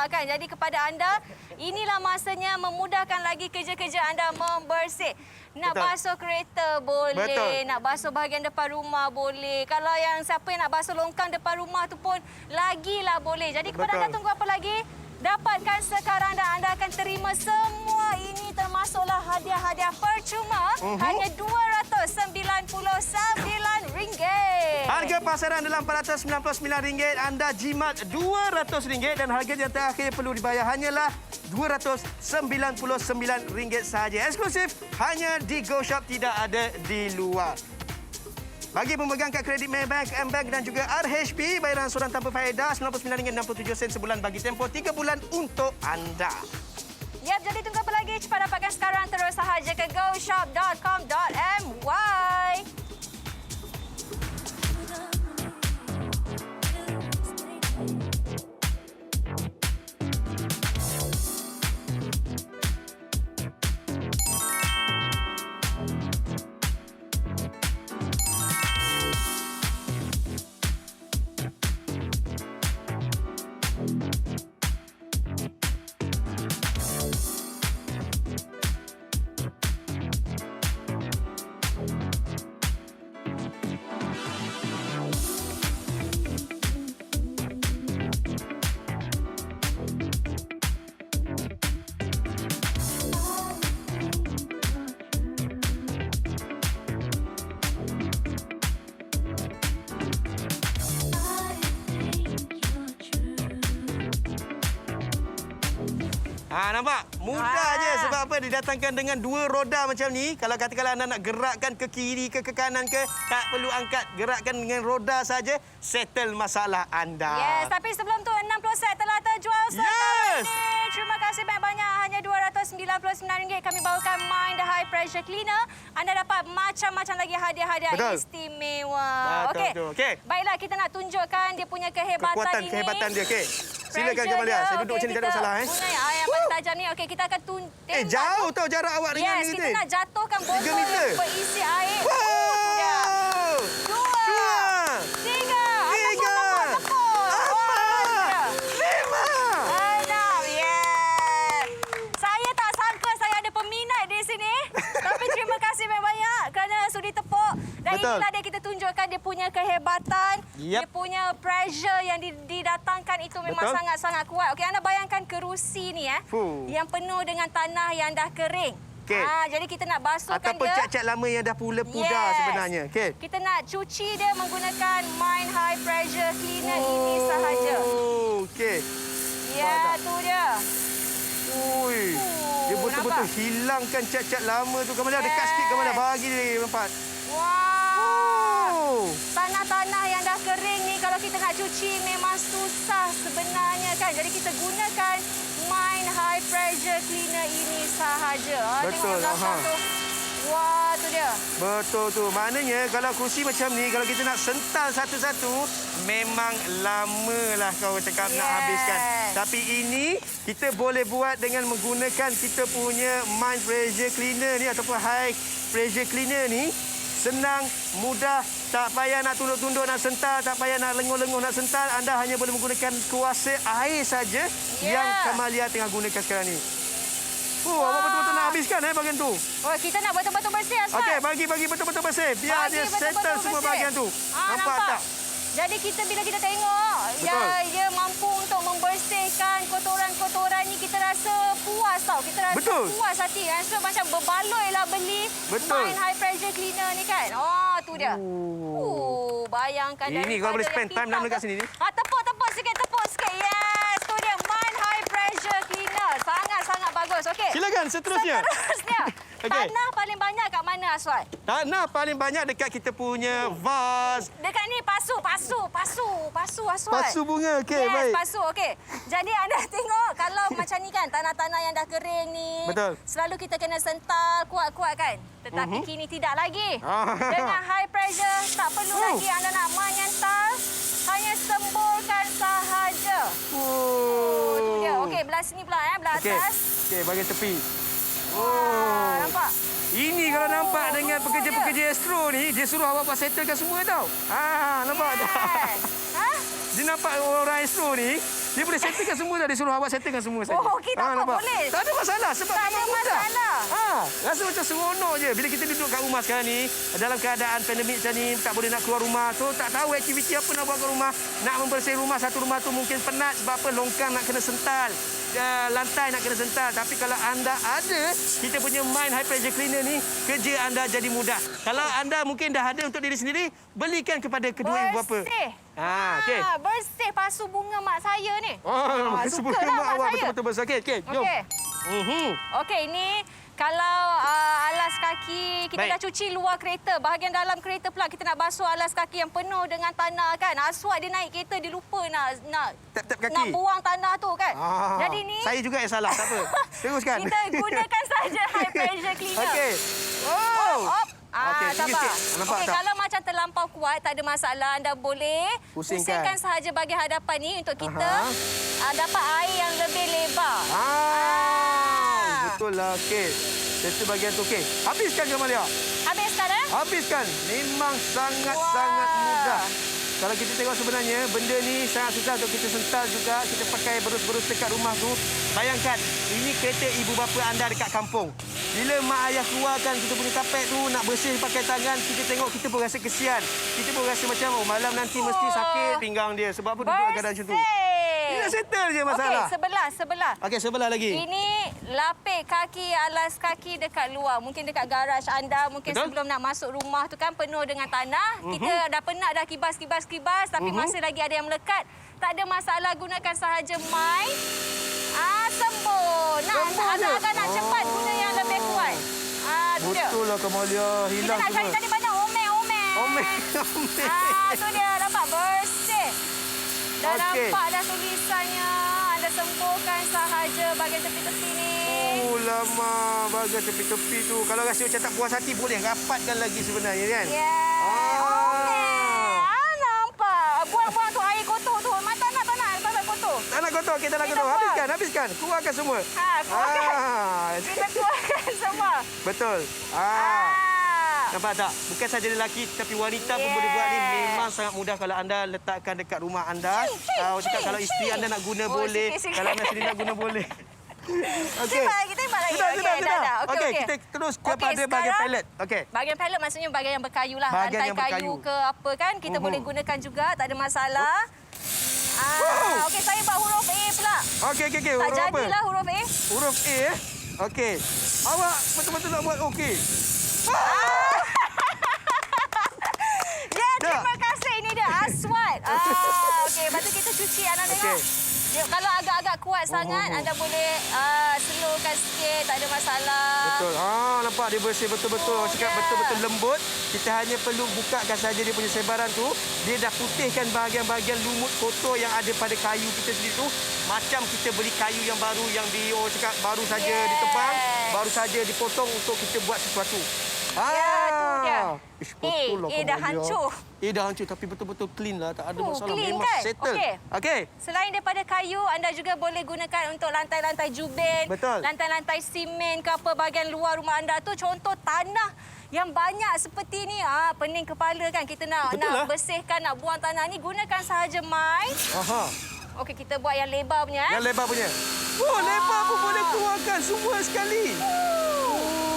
Kan? Jadi kepada anda, inilah masanya memudahkan lagi kerja-kerja anda membersih. Nak Betul. basuh kereta boleh, Betul. nak basuh bahagian depan rumah boleh. Kalau yang siapa yang nak basuh longkang depan rumah tu pun lagilah boleh. Jadi kepada Betul. anda tunggu apa lagi? Dapatkan sekarang dan anda akan terima semua ini termasuklah hadiah-hadiah percuma hanya RM299. Harga pasaran dalam RM499, anda jimat RM200 dan harga yang terakhir perlu dibayar hanyalah RM299 sahaja. Eksklusif hanya di Go Shop, tidak ada di luar. Bagi pemegang kad kredit Maybank, M-Bank dan juga RHB, bayaran surat tanpa faedah RM99.67 sebulan bagi tempoh 3 bulan untuk anda. Yap, jadi tunggu apa lagi? Cepat dapatkan sekarang, terus sahaja ke goshop.com.my. Nampak? Mudah je sebab apa? Didatangkan dengan 2 roda macam ni. Kalau katakanlah anda nak gerakkan ke kiri ke kanan ke, tak perlu angkat. Gerakkan dengan roda saja, settle masalah anda. Yes, tapi sebelum tu 60 set telah terjual sekarang ini. Terima kasih banyak-banyak. Hanya RM299 kami bawakan Mind High Pressure Cleaner. Anda dapat macam-macam lagi hadiah-hadiah istimewa. Betul. Okey. Baiklah, kita nak tunjukkan dia punya kehebatan ini. Kehebatan dia. Okey. Silakan Kamalia. Saya duduk sini tak ada masalah. Guna yang paling tajam ni. Okey, kita akan tembak. Jauh tau jarak awak dengan ni. Yes, kita nak jatuhkan botol yang berisi air. Wow. Tu dia. 2, 3. Tepuk. 5. Saya tak sangka saya ada peminat di sini. Tapi terima kasih banyak-banyak kerana sudi tepuk. Dan inilah dia kita tunjukkan dia punya kehebatan. Dia punya pressure yang didatangkan itu memang sangat-sangat kuat. Okey, anda bayangkan kerusi ni yang penuh dengan tanah yang dah kering. Okay. Jadi kita nak basuhkan ataupun dia. cat-cat lama yang dah pudar sebenarnya. Okay. Kita nak cuci dia menggunakan Mind High Pressure Cleaner ini sahaja. Okey. Ya, tu dia. Ui. Dia betul-betul hilangkan cat-cat lama tu. Kamalia dekat sikit Kamalia. Bagi dia nampak. Wow. Tanah-tanah yang dah kering ni kalau kita nak cuci memang susah sebenarnya kan. Jadi kita gunakan Mind High Pressure Cleaner ini sahaja. Betul. Wah, tu dia. Betul tu. Maknanya kalau kursi macam ni, kalau kita nak sental satu-satu, memang lamalah kau cakap nak habiskan. Tapi ini kita boleh buat dengan menggunakan kita punya Mind Pressure Cleaner ni ataupun High Pressure Cleaner ni. Senang, mudah, tak payah nak tunduk-tunduk nak sental, tak payah nak lenguh-lenguh nak sental. Anda hanya boleh menggunakan kuasa air saja yang Kamalia tengah gunakan sekarang ni. Awak betul-betul nak habiskan bahagian tu. Oh, kita nak betul-betul bersih, Aswan. Okey, bagi betul-betul bersih. Biar dia settle semua bahagian tu. Nampak tak? Jadi bila kita tengok dia mampu untuk membersihkan kotoran-kotoran ni, kita rasa puas tau. Kita rasa puas hati. So macam berbaloi lah beli Mind High Pressure Cleaner ni kan. Oh, tu dia. Bayangkan ini kalau boleh spend time dalam dekat sini ni. Tepuk sikit. Yes, tu dia Mind High Pressure Cleaner. Sangat-sangat bagus. Okey. Silakan seterusnya. Tanah paling banyak kat mana, Aswan? Tanah paling banyak dekat kita punya vas. Dekat ni pasu, Aswan. Pasu bunga, okey, baik. Pasu, okey. Jadi anda tengok kalau macam ni kan, tanah-tanah yang dah kering ni. Betul. Selalu kita kena sental kuat-kuat kan. Tetapi kini tidak lagi. Dengan high pressure, tak perlu lagi anda nak menyental. Hanya semburkan sahaja. Tu dia. Okey, belah sini pula, belah atas. Okey, bahagian tepi. Nampak? Ini kalau nampak dengan pekerja-pekerja Astro ni, dia suruh awak buat settlekan semua tau. Nampak tak? Dia nampak orang Astro ni, dia boleh settlekan semua dah. Dia suruh awak settlekan semua saja. Okey, tak apa, boleh. Tak ada masalah sebab tak memang ada masalah. Rasa macam seronok je. Bila kita duduk kat rumah sekarang ni, dalam keadaan pandemik macam ni, tak boleh nak keluar rumah tu, tak tahu aktiviti apa nak buat kat rumah. Nak membersih rumah, satu rumah tu mungkin penat sebab apa? Longkang nak kena sental. Lantai nak kena sental. Tapi kalau anda ada kita punya Mind High Pressure Cleaner ni, kerja anda jadi mudah. Kalau anda mungkin dah ada untuk diri sendiri, belikan kepada kedua ibu bapa. Okey. Bersih pasu bunga mak saya ni. Pasu bunga mak awak betul-betul bersih. Okey, jom. Okey, ini kalau alas kaki kita dah cuci luar kereta, bahagian dalam kereta pula kita nak basuh alas kaki yang penuh dengan tanah kan. Aswad dia naik kereta, dia lupa nak tap kaki. Nak buang tanah tu kan. Jadi ni saya juga yang salah, tak apa. Teruskan. Kita gunakan saja high pressure cleaner. Okey. Okey, sabar. Nampak tak? Kalau macam terlampau kuat, tak ada masalah. Anda boleh pusingkan sahaja bahagian hadapan ni untuk kita dapat air yang lebih lebar. Betul lah. Okey. Itu bahagian tu. Okey. Habiskan, Kamalia. Habiskan, Habiskan. Memang sangat-sangat mudah. Kalau kita tengok sebenarnya, benda ni sangat susah untuk kita sental juga. Kita pakai berus-berus dekat rumah tu. Bayangkan, ini kereta ibu bapa anda dekat kampung. Bila mak ayah keluarkan kita punya kapet tu, nak bersih pakai tangan, kita tengok, kita pun rasa kesian. Kita pun rasa macam, malam nanti mesti sakit pinggang dia. Sebab apa duduk keadaan macam tu. Ini dah settle je masalah. Okey, sebelah. Okey, sebelah lagi. Ini lapik kaki, alas kaki dekat luar. Mungkin dekat garaj anda, mungkin sebelum nak masuk rumah tu kan penuh dengan tanah. Kita dah penat dah kibas, tapi masih lagi ada yang melekat. Tak ada masalah, gunakan sahaja Mind Sembur. Agak-agak nak cepat guna yang lebih kuat. Tu dia. Betul lah Kamalia. Kita Hilang nak cari tadi banyak omel-omel. Omel. Tu dia. Nampak bersih. Dah Okey. nampak dah tulisannya. Anda sembuhkan sahaja bahagian tepi-tepi ni. Oh, lama bahagian tepi-tepi tu. Kalau rasa macam tak puas hati, boleh rapatkan lagi sebenarnya kan? Omel. Nampak. Buang-buang tu air kotor tu. Tak nak kotor. Tak nak kotor, kita nak kotor. Habiskan. Keluarkan semua. Keluarkan. Kita keluarkan semua. Betul. Nampak tak? Bukan saja lelaki tapi wanita pun boleh buat ni. Memang sangat mudah kalau anda letakkan dekat rumah anda. Cakap kalau isteri anda nak guna boleh. sikit. Kalau anda sendiri nak guna boleh. Okey. Tembak lagi. Sudah. Okey, kita terus kepada bahagian pallet. Okey. Bahagian pallet maksudnya bahagian yang berkayu lah. Bahagian Lantai yang berkayu. kayu ke apa kan. Kita boleh gunakan juga. Tak ada masalah. Okey, saya buat huruf A pula. Okey. Tak Huruf apa? jadilah huruf A. Huruf A Okey. Awak betul-betul nak buat okey. Ya, terima kasih. Ini dia aswad. Okey, lepas tu kita cuci. Anda tengok. Kalau agak-agak kuat sangat, anda boleh slowkan sikit. Tak ada masalah. Betul. Nampak dia bersih betul-betul. Cakap betul-betul lembut. Kita hanya perlu bukakan saja dia punya sebaran tu. Dia dah putihkan bahagian-bahagian lumut kotor yang ada pada kayu kita sendiri tu. Macam kita beli kayu yang baru yang cakap baru saja ditebang, baru saja dipotong untuk kita buat sesuatu. Tu dia. Betul lah. Dah hancur. Dah hancur tapi betul-betul clean lah. Tak ada masalah. Clean Memang kan? settle. Okey. Selain daripada kayu, anda juga boleh gunakan untuk lantai-lantai jubin. Betul. Lantai-lantai simen ke apa bahagian luar rumah anda tu. Contoh tanah yang banyak seperti ni. Pening kepala kan. Kita nak bersihkan, nak buang tanah ni. Gunakan sahaja mai. Okey, kita buat yang lebar punya. Yang lebar punya. Lebar pun boleh keluarkan semua sekali.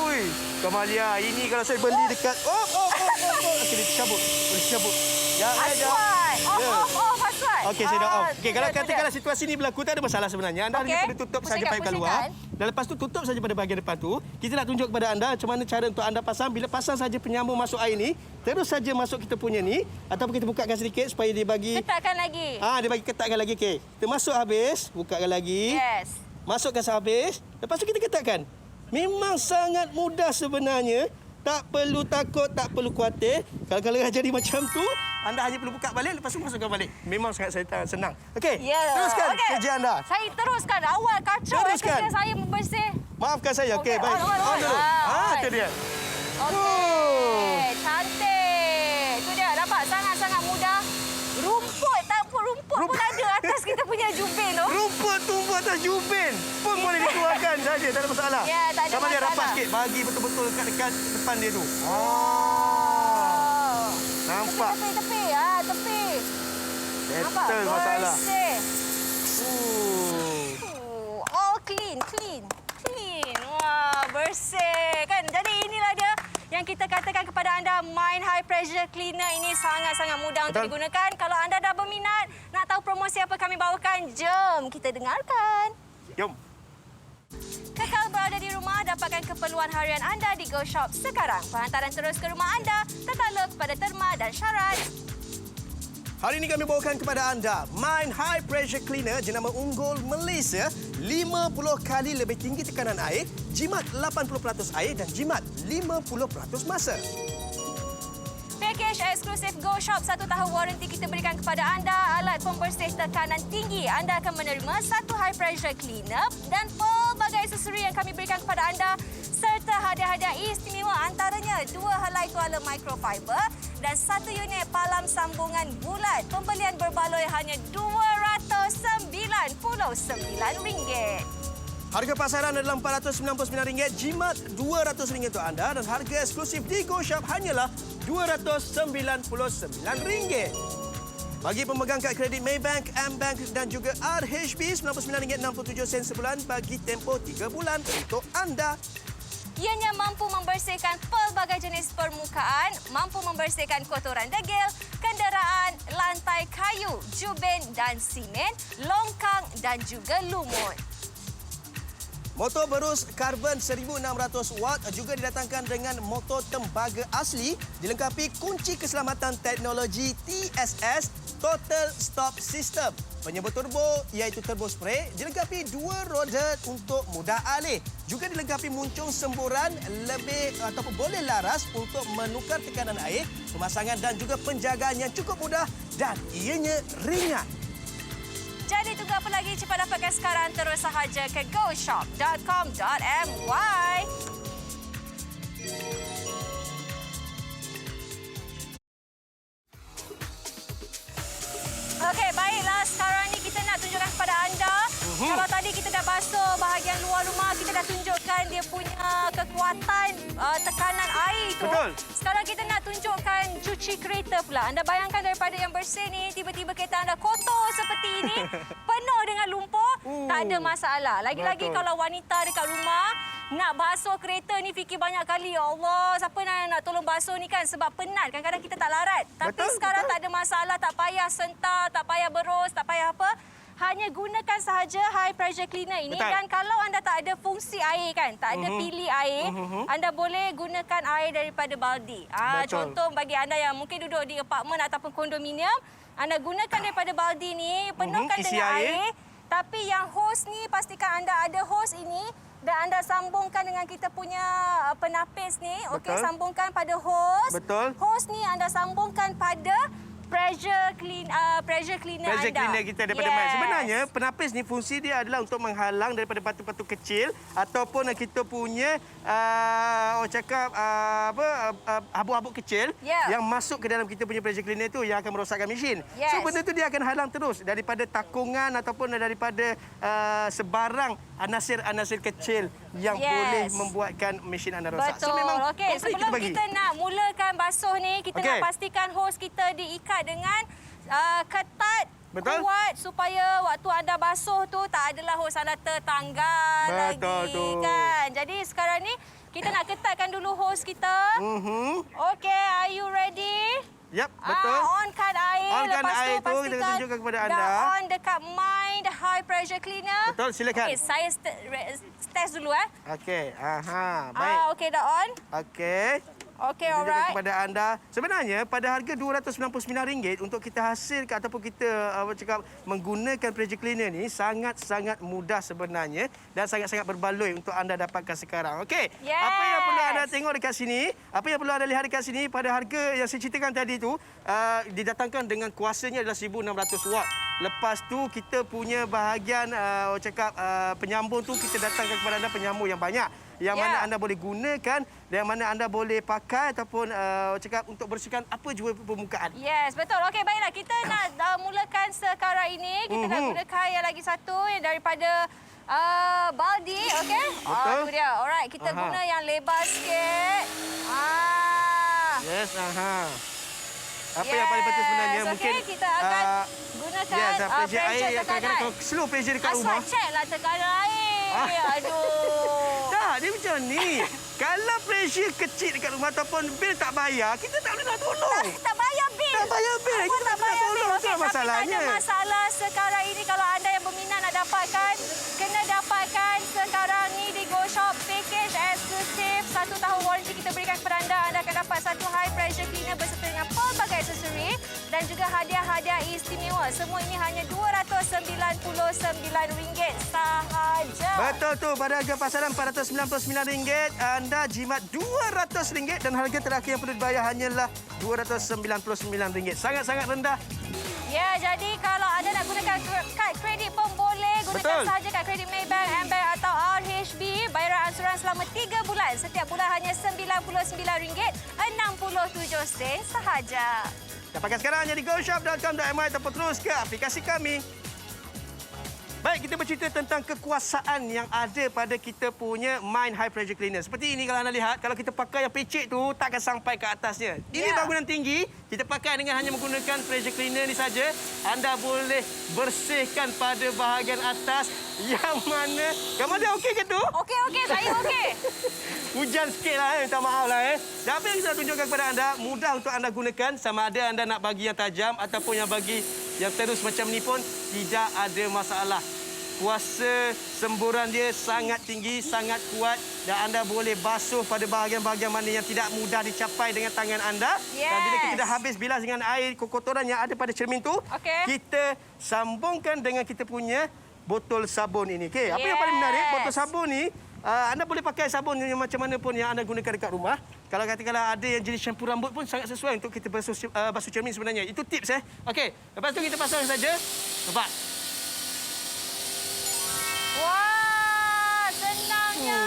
Ui, Kamalia, ini kalau saya beli dekat... Okey, dicabut. Boleh dicabut. Aswad. Aswad. Okey, saya dah off. Okey, kalau katakanlah situasi ini berlaku, tak ada masalah sebenarnya. Anda hanya perlu tutup saja paip kat luar. Dan lepas tu tutup saja pada bahagian depan tu. Kita nak tunjuk kepada anda macam mana cara untuk anda pasang. Bila pasang saja penyambung masuk air ni, terus saja masuk kita punya ni. Ataupun kita bukakan sedikit supaya dia bagi... Ketatkan lagi. Dia bagi ketatkan lagi. Okey. Kita masuk habis, bukakan lagi. Yes. Masukkan sehabis. Lepas tu kita ketatkan. Memang sangat mudah sebenarnya. Tak perlu takut, tak perlu khawatir. Kalau jadi macam tu, anda hanya perlu buka balik, lepas tu masukkan balik. Memang sangat senang. Okey, teruskan kerja anda. Saya teruskan. Awal kacau kerja saya membersih. Maafkan saya. Okey, baik. On dulu. Itu dia. Okey, cantik. Itu dia, nampak sangat-sangat mudah. Rumput pun ada atas kita punya jubin tu. Rumput tumbuh atas jubin pun boleh dikeluarkan saja, tak ada masalah. Ya, tak ada sama masalah. Dia rapat sikit, bagi betul-betul dekat depan dia tu. Nampak. Tepi. Nampak? Betul masalah. Bersih. All clean. Wah, bersih. Kan? Jadi inilah dia yang kita katakan kepada anda, Mind High Pressure Cleaner ini sangat-sangat mudah untuk digunakan. Kalau anda dah berminat, nak tahu promosi apa kami bawakan, jom kita dengarkan. Jom. Kekal berada di rumah, dapatkan keperluan harian anda di Go Shop sekarang. Penghantaran terus ke rumah anda, tertakluk pada terma dan syarat. Hari ini kami bawakan kepada anda Mind High Pressure Cleaner jenama unggul Malaysia. 50 kali lebih tinggi tekanan air, jimat 80% air dan jimat 50% masa. Package eksklusif Go Shop 1 tahun waranti kita berikan kepada anda. Alat pembersih tekanan tinggi. Anda akan menerima 1 high pressure cleaner dan pelbagai aksesori yang kami berikan kepada anda serta hadiah-hadiah istimewa, antaranya 2 helai tuala microfiber dan 1 unit palam sambungan bulat. Pembelian berbaloi hanya RM299. Harga pasaran adalah RM499, jimat RM200 untuk anda dan harga eksklusif di Go Shop hanyalah RM299. Bagi pemegang kad kredit Maybank, M-Bank dan juga RHB, RM99.67 sebulan bagi tempoh 3 bulan untuk anda. Ianya mampu membersihkan pelbagai jenis permukaan, mampu membersihkan kotoran degil, kenderaan, lantai kayu, jubin dan simen, longkang dan juga lumut. Motor berus karbon 1600 watt juga didatangkan dengan motor tembaga asli dilengkapi kunci keselamatan teknologi TSS Total Stop System. Penyebut turbo iaitu turbo spray dilengkapi 2 roda untuk mudah alih. Juga dilengkapi muncung semburan lebih ataupun boleh laras untuk menukar tekanan air, pemasangan dan juga penjagaan yang cukup mudah dan ianya ringan. Jadi tunggu apa lagi? Cepat dapatkan sekarang terus sahaja ke goshop.com.my. Okey, baiklah. Sekarang ni kita nak tunjukkan kepada anda. Kalau tadi kita dah basuh bahagian luar rumah, kita dah tunjukkan dia punya kekuatan tekanan air itu. Betul. Sekarang kita nak tunjukkan cuci kereta pula. Anda bayangkan daripada yang bersih ni, tiba-tiba kereta anda kotor seperti ini, penuh dengan lumpur, tak ada masalah. Lagi-lagi Betul. kalau wanita dekat rumah, nak basuh kereta ni fikir banyak kali. Ya Allah, siapa nak tolong basuh ni kan? Sebab penat. Kadang-kadang kita tak larat. Tapi Betul, sekarang betul. tak ada masalah. Tak payah sentar, tak payah berus, tak payah apa. Hanya gunakan sahaja high pressure cleaner ini. Betul. Dan kalau anda tak ada fungsi air kan, tak ada pilih air, anda boleh gunakan air daripada baldi. Betul. Contoh bagi anda yang mungkin duduk di apartmen ataupun kondominium, anda gunakan daripada baldi ni, penuhkan isi dengan air. air. Tapi yang hose ni, pastikan anda ada hose ini dan anda sambungkan dengan kita punya penapis ni. Okey, Betul. sambungkan pada hose. Betul. Hose ni anda sambungkan pada pressure cleaner Pressure anda. cleaner kita daripada mic. Sebenarnya penapis ni fungsi dia adalah untuk menghalang daripada batu-batu kecil ataupun kita punya orang cakap habuk-habuk kecil yang masuk ke dalam kita punya pressure cleaner tu yang akan merosakkan mesin. Yes. So benda tu dia akan halang terus daripada takungan ataupun daripada sebarang anasir-anasir kecil yang boleh membuatkan mesin anda rosak. Betul. So memang Okey, complete sebelum bagi. kita nak mulakan basuh ni, kita Okey. nak pastikan hose kita diikat dengan ketat, Betul. kuat supaya waktu anda basuh tu tak adalah hose anda tertanggal Betul lagi tu. kan. Jadi sekarang ni kita nak ketatkan dulu hose kita. Okey, are you ready? Yap, betul. Onkan air. Onkan Lepas air tu tu kita pastikan tunjukkan kepada anda. dah on dekat Mind High Pressure Cleaner. Betul, silakan. Okey, saya test dulu Okey, baik. Okey, dah on. Okey. Okey, Tunjukkan alright. kepada anda. Sebenarnya pada harga RM299 untuk kita hasilkan ataupun kita menggunakan pressure cleaner ni sangat-sangat mudah sebenarnya dan sangat-sangat berbaloi untuk anda dapatkan sekarang. Okey. Yes. Apa yang perlu anda tengok dekat sini, apa yang perlu anda lihat dekat sini pada harga yang saya ceritakan tadi tu didatangkan dengan kuasanya adalah 1600 watt. Lepas tu kita punya bahagian penyambung tu kita datangkan kepada anda penyambung yang banyak. Yang mana anda boleh gunakan dan yang mana anda boleh pakai ataupun untuk bersihkan apa jua permukaan. Yes, betul. Okey, baiklah. Kita nak mulakan sekarang ini. Kita nak gunakan yang lagi satu yang daripada baldi. Okey? Betul. Itu dia. Alright, kita guna yang lebar sikit. Yes, Apa yang paling penting sebenarnya mungkin kita akan gunakan pressure air yang tekanan. kadang-kadang kalau slow pressure dekat rumah. Check lah tekanan air. Aduh. Tak, dia macam ni. Kalau pressure kecil dekat rumah ataupun bil tak bayar, kita tak boleh nak tolong. Tak bayar bil. Tak bayar bil. Kita tak boleh nak tolong. Itu masalahnya. Tapi tak ada masalah sekarang ini. Kalau anda yang berminat nak dapatkan, kena dapatkan sekarang ni di Go Shop. Package eksklusif. 1 tahun warranty kita berikan kepada anda. Anda akan dapat satu high pressure cleaner berserta dengan pelbagai aksesori dan juga hadiah-hadiah istimewa. Semua ini hanya RM299 sahaja. Betul tu. Pada harga pasaran RM499, anda jimat RM200 dan harga terakhir yang perlu dibayar hanyalah RM299. Sangat-sangat rendah. Ya, jadi kalau anda nak gunakan kad kredit pun boleh. Gunakan sahaja kad kredit Maybank, AmBank atau RHB. Bayaran ansuran selama 3 bulan. Setiap bulan hanya RM99.67 sahaja. Dapatkan sekarang hanya di goshop.com.my ataupun terus ke aplikasi kami. Baik, kita bercerita tentang kekuasaan yang ada pada kita punya Mind High Pressure Cleaner. Seperti ini kalau anda lihat, kalau kita pakai yang pecik tu, takkan sampai ke atasnya. Ini bangunan tinggi, kita pakai dengan hanya menggunakan pressure cleaner ni saja. Anda boleh bersihkan pada bahagian atas yang mana... Kamu ada okey ke tu? Okey, saya okey. Hujan sikitlah, minta maaf lah. Dan apa yang kita tunjukkan kepada anda, mudah untuk anda gunakan. Sama ada anda nak bagi yang tajam ataupun yang bagi yang terus macam ni pun tidak ada masalah. kuasa semburan dia sangat tinggi, sangat kuat dan anda boleh basuh pada bahagian-bahagian mana yang tidak mudah dicapai dengan tangan anda. Yes. Dan bila kita dah habis bilas dengan air kotoran yang ada pada cermin tu, kita sambungkan dengan kita punya botol sabun ini. Okey, apa yang paling menarik, botol sabun ni anda boleh pakai sabun yang macam mana pun yang anda gunakan dekat rumah. Kalau katakanlah ada yang jenis shampoo rambut pun sangat sesuai untuk kita basuh cermin sebenarnya. Itu tips Okey, lepas tu kita pasang saja. Nampak? Wah, senangnya.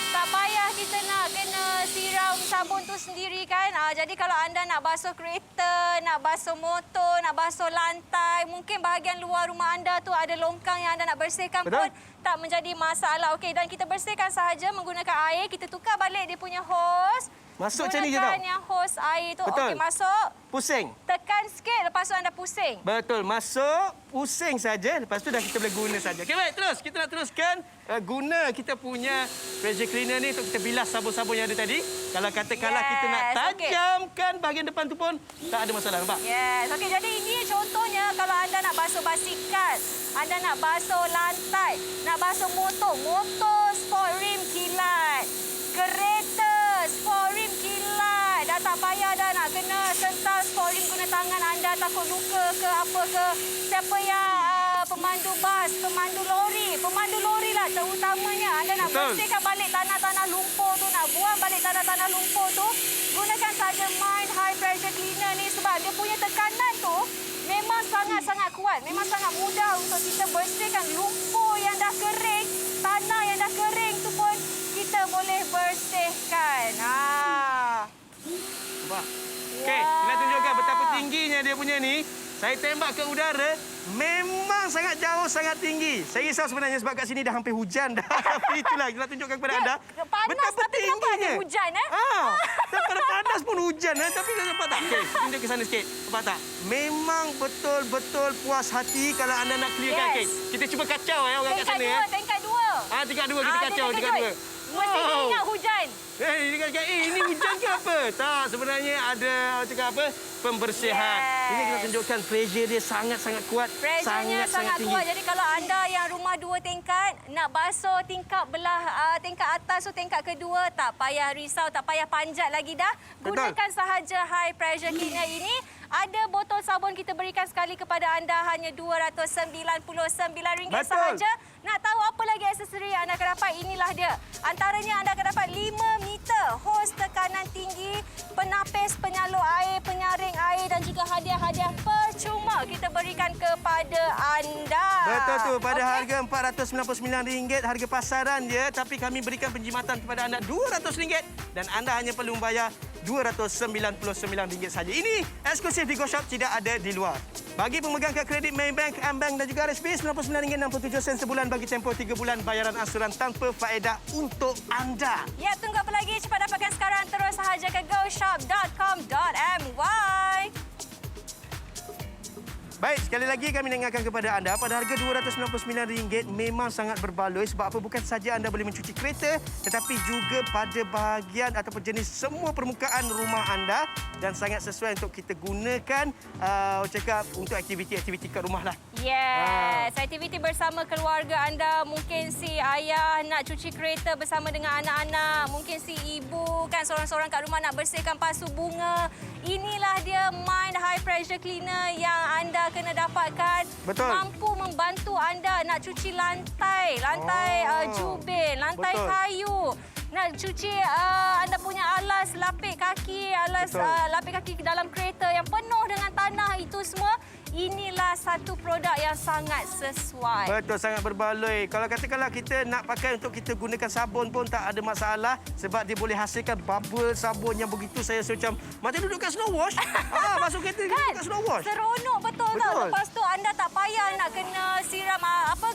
Tak payah kita nak kena siram sabun tu sendiri kan. Jadi kalau anda nak basuh kereta, nak basuh motor, nak basuh lantai, mungkin bahagian luar rumah anda tu ada longkang yang anda nak bersihkan pun tak menjadi masalah. Okey, dan kita bersihkan sahaja menggunakan air. Kita tukar balik dia punya hose. Masuk macam ni je tau. Gunakan yang hose air tu. Betul. Okey, masuk. Pusing. Tekan sikit, lepas tu anda pusing. Betul, masuk, pusing saja. Lepas tu dah kita boleh guna saja. Okey, baik, terus. Kita nak teruskan guna kita punya pressure cleaner ni untuk kita bilas sabun-sabun yang ada tadi. Kalau katakanlah kita nak tajamkan bahagian depan tu pun tak ada masalah, nampak? Yes. Okey, jadi ini contohnya kalau anda nak basuh basikal, anda nak basuh lantai, nak basuh motor, sport rim kilat, kereta sport rim kilat. Dah tak payah dah nak kena sental sport rim guna tangan anda, takut luka ke apa ke. Siapa yang pemandu bas, pemandu lori lah terutamanya. Anda nak bersihkan balik tanah-tanah lumpur tu, nak buang balik tanah-tanah lumpur tu, gunakan saja Mind High Pressure Cleaner ni sebab dia punya tekanan tu memang sangat-sangat kuat. Memang sangat mudah untuk kita bersihkan lumpur yang dah kering, tanah yang dah kering tu pun kita boleh bersihkan. Nampak? Okey, kita tunjukkan betapa tingginya dia punya ni. Saya tembak ke udara, memang sangat jauh, sangat tinggi. Saya risau sebenarnya sebab kat sini dah hampir hujan dah. Tapi itulah, kita nak tunjukkan kepada anda. Panas tapi kenapa ada hujan? Daripada panas pun hujan. Tapi nampak tak? Okey, tunjuk ke sana sikit. Nampak tak? Memang betul-betul puas hati kalau anda nak clearkan. Okey, kita cuba kacau orang kat sana. Tingkat dua. Tingkat dua, kita kacau. Tingkat dua. Mesti ingat hujan. Ini hujan ke apa? Tak, sebenarnya ada pembersihan. Ini kita tunjukkan pressure dia sangat-sangat kuat. Pressure-nya sangat kuat. Jadi kalau anda yang rumah 2 tingkat, nak basuh tingkat atas tu tingkat kedua, tak payah risau, tak payah panjat lagi dah. Gunakan sahaja High Pressure Cleaner ini. Ada botol sabun kita berikan sekali kepada anda hanya RM299 sahaja. Nak tahu apa lagi aksesori yang anda akan dapat? Inilah dia. Antaranya anda akan dapat 5 meter hos tekanan tinggi, penapis, penyalur air, penyaring air dan juga hadiah-hadiah percuma kita berikan kepada anda. Betul tu, pada harga RM499 harga pasaran dia, tapi kami berikan penjimatan kepada anda RM200 dan anda hanya perlu membayar RM299 saja. Ini eksklusif di GoShop, tidak ada di luar. Bagi pemegang kad kredit Maybank, AmBank dan juga RSB, RM99.67 sebulan bagi tempoh 3 bulan bayaran ansuran tanpa faedah untuk anda. Ya, tunggu apa lagi? Cepat dapatkan sekarang. Terus sahaja ke goshop.com.my. Baik, sekali lagi kami ingatkan kepada anda pada harga RM299 memang sangat berbaloi sebab apa bukan saja anda boleh mencuci kereta tetapi juga pada bahagian ataupun jenis semua permukaan rumah anda dan sangat sesuai untuk kita gunakan untuk aktiviti-aktiviti kat rumah lah. Yes, aktiviti bersama keluarga anda, mungkin si ayah nak cuci kereta bersama dengan anak-anak, mungkin si ibu kan seorang-seorang kat rumah nak bersihkan pasu bunga. Inilah dia Mind High Pressure Cleaner yang anda kena dapatkan. Betul. Mampu membantu anda nak cuci lantai jubin, lantai kayu. Nak cuci anda punya alas lapik kaki, lapik kaki dalam kereta yang penuh dengan tanah itu semua. Inilah satu produk yang sangat sesuai. Betul, sangat berbaloi. Kalau katakanlah kita nak pakai untuk kita gunakan sabun pun tak ada masalah sebab dia boleh hasilkan bubble sabun yang begitu saya macam duduk kat snow wash. Masuk kereta kan? Duduk kat snow wash. Seronok betul tau. Lepas tu anda tak payah nak kena siram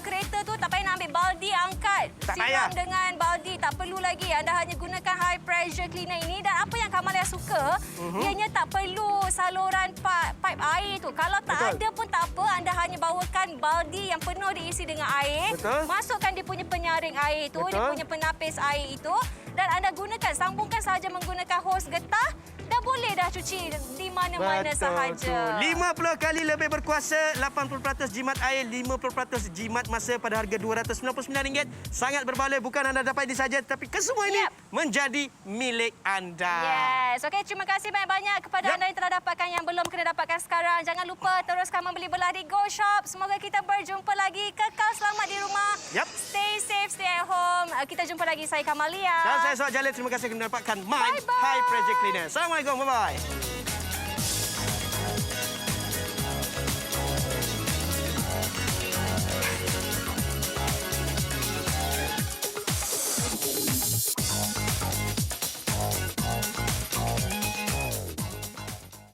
kereta tu, tak payah nak ambil baldi angkat. Tak siram payah. dengan baldi, tak perlu lagi. Anda hanya gunakan High Pressure Cleaner ini dan apa yang Kamalia suka, ianya tak perlu saluran pipe air tu. Kalau tak ada pun tak apa, anda hanya bawakan baldi yang penuh diisi dengan air. Masukkan dia punya penyaring air itu, dia punya penapis air itu dan anda sambungkan sahaja menggunakan hos getah dan boleh dah cuci di mana-mana sahaja. 50 kali lebih berkuasa, 80% jimat air, 50% jimat masa pada harga RM299. Sangat berbaloi, bukan anda dapat ini saja, tapi kesemua ini menjadi milik anda. Yes. Okey, terima kasih banyak-banyak kepada anda yang telah dapatkan, yang belum kena dapatkan sekarang. Jangan lupa teruskan membeli belah di Go Shop. Semoga kita berjumpa lagi. Kekal selamat di rumah. Stay safe, stay at home. Kita jumpa lagi. Saya Kamalia. Dan saya Suat Jalil. Terima kasih kerana mendapatkan My Bye-bye. High Pressure Cleaner. Assalamualaikum. Bye-bye.